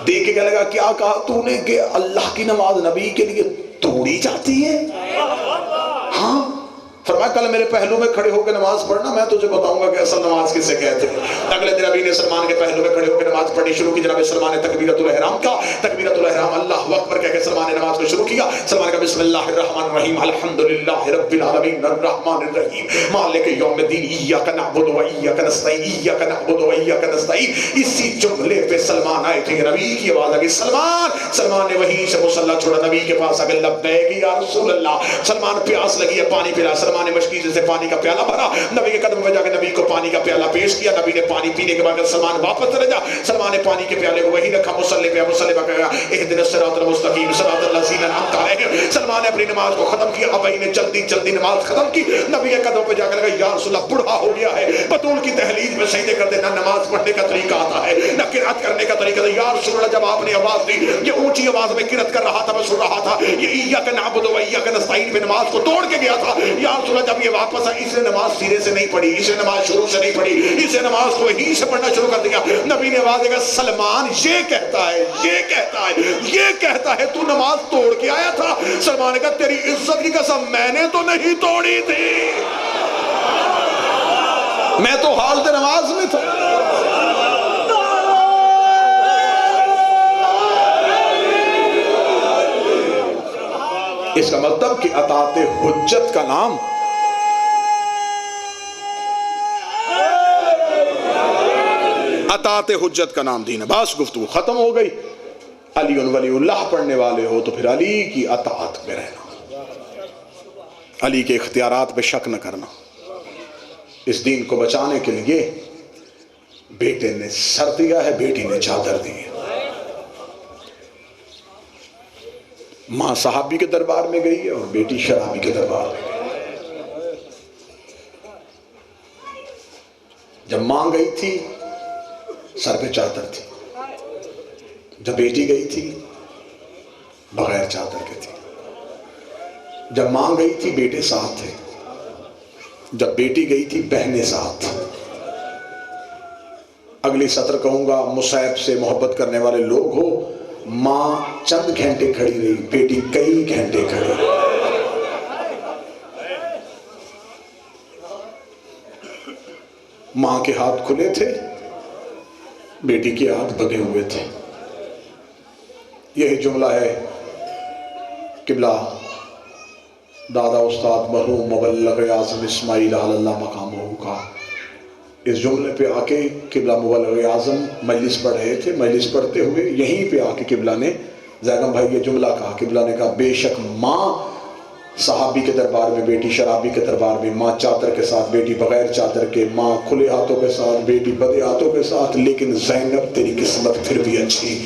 دیکھ کے کہنے لگا کیا کہا تو نے کہ اللہ کی نماز نبی کے لیے توڑی جاتی ہے؟ ہاں۔ فرمایا کل میرے پہلو میں کھڑے ہو کے نماز پڑھنا، میں تجھے بتاؤں گا کہ اصل نماز کسے کہتے ہیں۔ اگلے دن نبی نے سلمان کے پہلو میں کھڑے ہو کے نماز پڑھنی شروع کی۔ جناب سلمان نے تکبیرۃ الاحرام کا، تکبیرۃ الاحرام اللہ اکبر کہہ کے سلمان نے نماز کو شروع کیا۔ سلمان کا بسم اللہ الرحمن الرحیم الحمدللہ رب العالمین الرحمن الرحیم مالک یوم الدین ایاک نعبد و ایاک نستعین ایاک نعبد و ایاک نستعین۔ اسی جملے پہ سلمان آئے تھے، نبی کی آواز آگئی سلمان نے وہیں سے مصلی چھوڑا، نبی کے پاس آگے لبیک یا رسول اللہ۔ سلمان پیاس لگی ہے، پانی پلا۔ سلمان نے مشکیزے سے پانی کا پیالہ بھرا، نبی کے قدم پہ جا کے نبی کو پانی کا پیالہ پیش کیا۔ نبی نے پانی پینے کے بعد سلمان واپس چلے جا، سلمان نے پانی کے پیالے کو وہیں رکھا، مصلی پہ مصلی پہ کہا اہدنا الصراط المستقیم صراط الذین انعمت علیہم۔ سلمان نے اپنی نماز کو ختم کیا، ابئی نے جلدی نماز ختم کی، نبی کے قدم پہ جا کے لگا یا رسول اللہ بڑھا ہو گیا ہے، بطول کی دہلیز میں سجدے کرتے، نہ نماز پڑھنے کا طریقہ آتا ہے نہ قرات کرنے کا طریقہ۔ یا رسول اللہ جب آپ نے آواز دی، یہ اونچی آواز میں قرات کر رہا تھا، میں سن رہا تھا، یہ ایاک نعبد و ایاک نستعین پہ نماز کو توڑ کے گیا تھا۔ یا رسول اللہ جب یہ واپس آئی، اس نے نماز سیرے سے نہیں پڑھی، اس نے نماز شروع سے نہیں پڑھی، اس نے نماز کو وہیں سے پڑھنا شروع کر دیا۔ نبی نے آواز دیا سلمان یہ کہتا ہے یہ کہتا ہے تو نماز توڑ کے آیا تھا؟ سلمان نے کہا تیری عزت کی قسم میں نے تو نہیں توڑی تھی، میں تو حالت نماز میں تھا۔ اس کا مطلب کہ اطاعت حجت کا نام اطاعت حجت کا نام دین ہے۔ بس گفتگو ختم ہو گئی۔ علی ولی اللہ پڑھنے والے ہو تو پھر علی کی اطاعت میں رہنا، علی کے اختیارات پہ شک نہ کرنا۔ اس دین کو بچانے کے لیے بیٹے نے سر دیا ہے، بیٹی نے چادر دی ہے۔ ماں صحابی کے دربار میں گئی ہے اور بیٹی شرابی کے دربار میں گئی۔ جب ماں گئی تھی سر پہ چادر تھی، جب بیٹی گئی تھی بغیر چادر کے تھی۔ جب ماں گئی تھی بیٹے ساتھ تھے، جب بیٹی گئی تھی بہنیں ساتھ تھی۔ اگلی سطر کہوں گا مصعب سے محبت کرنے والے لوگ ہو، ماں چند گھنٹے کھڑی رہی، بیٹی کئی گھنٹے کھڑی رہی۔ ماں کے ہاتھ کھلے تھے، بیٹی کے ہاتھ بندھے ہوئے تھے۔ یہی جملہ ہے قبلہ دادا استاد مرحوم مبلغ اعظم اسماعیل علی اللہ مقامہ کا۔ اس جملے پہ آ کے قبلہ مبلغ اعظم مجلس پڑھ رہے تھے، مجلس پڑھتے ہوئے یہیں پہ آ کے قبلہ نے زینب بھائی یہ جملہ کہا۔ قبلہ نے کہا بے شک ماں صحابی کے دربار میں، بیٹی شرابی کے دربار میں، ماں چادر کے ساتھ بیٹی بغیر چادر کے، ماں کھلے ہاتھوں کے ساتھ بیٹی بندھے ہاتھوں کے ساتھ، لیکن زینب تیری قسمت پھر بھی اچھی۔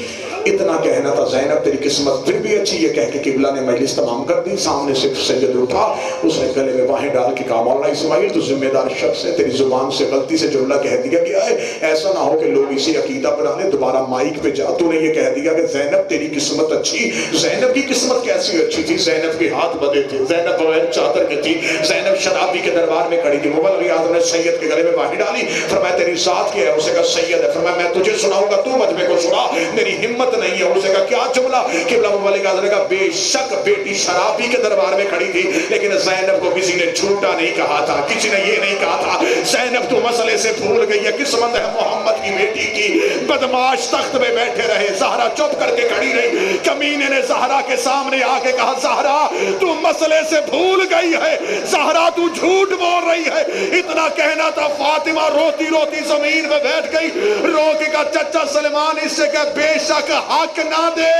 اتنا کہنا تھا زینب تیری قسمت پھر بھی اچھی، یہ کہہ کے قبلہ نے مجلس تمام کر دی۔ سامنے سے سید اٹھا، اس نے گلے میں باہیں ڈال کے کہا مولانا اسماعیل تو ذمہ دار شخص ہے، تیری زبان سے غلطی سے جملہ کہہ دیا گیا ہے، ایسا نہ ہو کہ لوگ اسے عقیدہ بنا لیں، دوبارہ مائک پہ جا، تو نے یہ کہہ دیا کہ زینب تیری قسمت اچھی۔ زینب کی قسمت کیسی اچھی تھی؟ زینب کے ہاتھ بندھے تھے، زینب بغیر چادر کی تھی، زینب شرابی کے دربار میں کھڑی تھی۔ مبلغ اعظم نے سید کے گلے میں باہیں ڈالی، فرمایا تیری ذات کیا ہے؟ اسے کہا سید ہے۔ فرمایا میں تجھے سناؤں گا، تو مجمع کو سنا، میری ہمت نہیں ہے. اسے کہا کیا جملہ؟ قبلہ مبلغ اعظم نے کہا بے شک بیٹی شرابی کے دربار میں کھڑی تھی لیکن زینب کو کسی نے جھوٹا نہیں کہا تھا, کسی نے یہ نہیں کہا تھا زینب تو مسئلے سے بھول گئی ہے, قسمت ہے محمد کی بیٹی کی. بدماش تخت میں بیٹھے رہے, زہرا چپ کر کے کھڑی رہی. کمینے نے زہرا کے سامنے آ کے کہا زہرا تو مسئلے سے بھول گئی ہے, زہرا تو جھوٹ بول رہی ہے. اتنا کہنا تھا فاطمہ روتی روتی زمین میں بیٹھ گئی. رو کے کہا چچا سلمان اس سے کہ بے شک حق نہ دے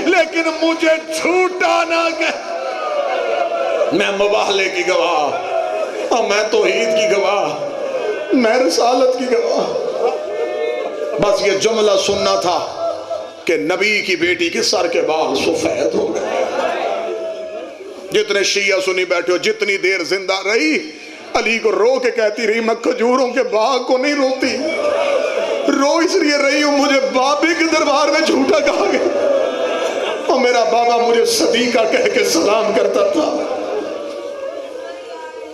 لیکن مجھے جھوٹا نہ کہہ. میں مباہلے کی گواہ اور میں توحید کی گواہ, میں رسالت کی گواہ. بس یہ جملہ سننا تھا کہ نبی کی بیٹی کے سر کے بال سفید ہو گئے. جتنے شیعہ سنی بیٹھے ہو, جتنی دیر زندہ رہی علی کو رو کے کہتی رہی میں کھجوروں کے باغ کو نہیں روتی, رو اس لیے رہی ہوں مجھے بابے کے دربار میں جھوٹا کہا گیا اور میرا بابا مجھے صدیقہ کہہ کے سلام کرتا تھا.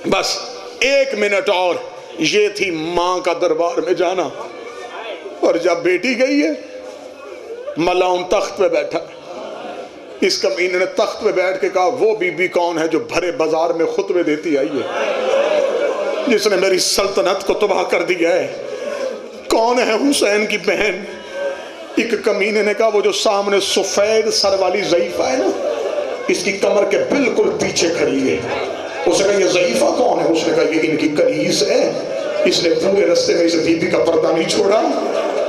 بس ایک منٹ اور, یہ تھی ماں کا دربار میں جانا. اور جب بیٹی گئی ہے ملاؤن تخت پہ بیٹھا. اس کمینے نے تخت پہ بیٹھ کے کہا وہ بی بی کون ہے جو بھرے بازار میں خطبے دیتی آئی ہے, جس نے میری سلطنت کو تباہ کر دیا ہے؟ کون ہے حسین کی بہن؟ ایک کمینے نے کہا وہ جو سامنے سفید سر والی ضعیفہ ہے نا, اس کی کمر کے بالکل پیچھے کھڑی ہے. اس نے کہا یہ ضعیفہ کون ہے؟ اس نے کہا یہ ان کی کنیز ہے, اس نے پورے رستے میں اس بی بی کا پردہ نہیں چھوڑا.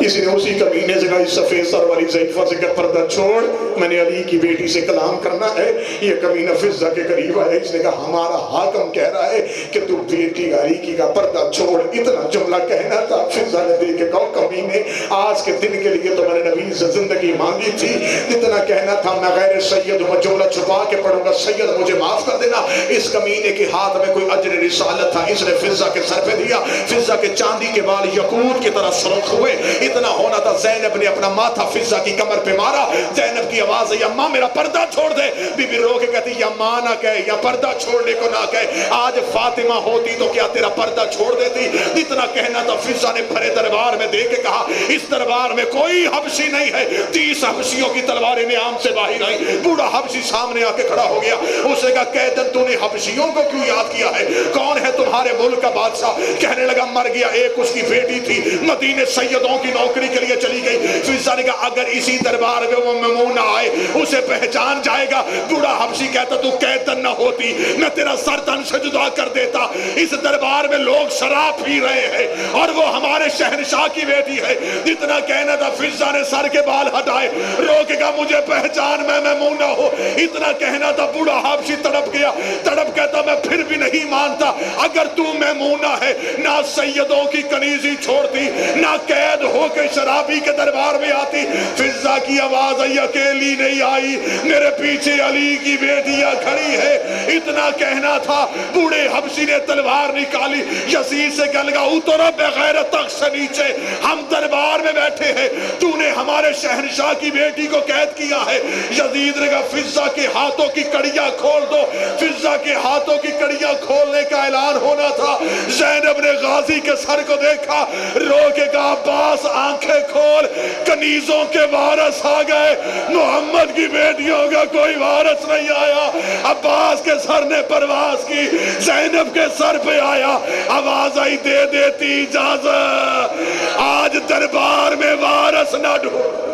اس نے اسی کمینے سے کہا اس سفید سر والی ضعیفہ سے کہ پردہ چھوڑ, میں نے علی کی بیٹی سے کلام کرنا ہے. یہ کمینہ فضہ کے قریب آیا, اس نے کہا ہمارا حاکم کہہ رہا ہے کہ تو بیٹی علی کی کا پردہ چھوڑ. اتنا جملہ کہنا تھا. فضہ نے دیکھ کے کہا کمینے آج کے دن کے لیے تو میں نے نبی سے زندگی مانگی تھی. اتنا کہنا تھا میں غیر سید ہوں, جملہ چھپا کے پڑھوں گا سید مجھے معاف کر دینا. اس کمینے کے ہاتھ میں کوئی اجر رسالت تھا, اس نے فضہ کے سر پہ دیا. فضہ کے چاندی کے بال یقوت کی طرح سرخ ہوئے. اتنا ہونا تھا زینب نے اپنا ماتھا فضہ کی کمر پہ مارا. زینب کی آواز ہے یا ماں میرا پردہ چھوڑ دے. بی بی رو کے کہتی یا ماں نہ کہے یا پردہ چھوڑنے کو نہ کہے. آج فاطمہ ہوتی تو کیا تیرا پردہ چھوڑ دیتی؟ اتنا کہنا تھا. فضہ نے بھرے دربار میں دے کے کہا اس دربار میں کوئی حبشی نہیں ہے. 30 حبشیوں کی تلواریں نیام سے باہر آئی. بوڑھا حبشی سامنے آ کے کھڑا ہو گیا. اس نے کہا قیدن تو نے حبشیوں کو کیوں یاد کیا ہے؟ کون ہے تمہارے ملک کا بادشاہ؟ کہنے لگا مر گیا, ایک اس کی بیٹی تھی مدینے سیدوں کی نوکری کے لیے چلی گئی. فضہ نے کہا اگر اسی دربار میں وہ میمونہ آئے اسے پہچان جائے گا. بوڑھا حبشی کہتا تو قیدن نہ ہوتی, میں تیرا سر تن سے جدا کر دیتا. اس دربار میں لوگ شراب پی رہے ہیں اور وہ ہمارے شہنشاہ کی بیٹی ہے. جتنا کہنا تھا فضہ نے سر کے بال ہٹائے, رو کے کہا مجھے پہچان میں میمونہ ہوں. اتنا کہنا تھا بوڑھا حبشی تڑپ گیا. تڑپ کہتا میں پھر بھی نہیں مانتا, اگر تو میمونہ ہے نہ سیدوں کی کنیزی چھوڑتی نہ قید ہو کے شرابی کے دربار میں آتی. فضہ کی آواز آئی اکیلی نہیں آئی, میرے پیچھے علی کی بیٹیاں کھڑی ہے. اتنا کہنا تھا بوڑھے حبشی نے تلوار نکالی. یزید سے کہنے لگا اترو بغیر تخت سے نیچے, ہم دربار میں بیٹھے ہیں, تو نے ہمارے شہنشاہ کی بیٹی کو قید کیا ہے. یزید نے کہا فضہ کے ہاتھوں کی کڑیاں کھول دو. فضہ کے ہاتھوں کی کڑیاں کھولنے کا اعلان ہونا تھا. زینب نے غازی کے سر کو دیکھا, رو کے کہا عباس آنکھیں کھول, کنیزوں کے وارث آ گئے, محمد کی بیٹیوں کا کوئی وارث نہیں آیا. عباس کے سر نے پرواز کی, زینب کے سر پہ آیا. آواز آئی دے دیتی اجازت, آج دربار میں وارث نہ ڈھونڈ.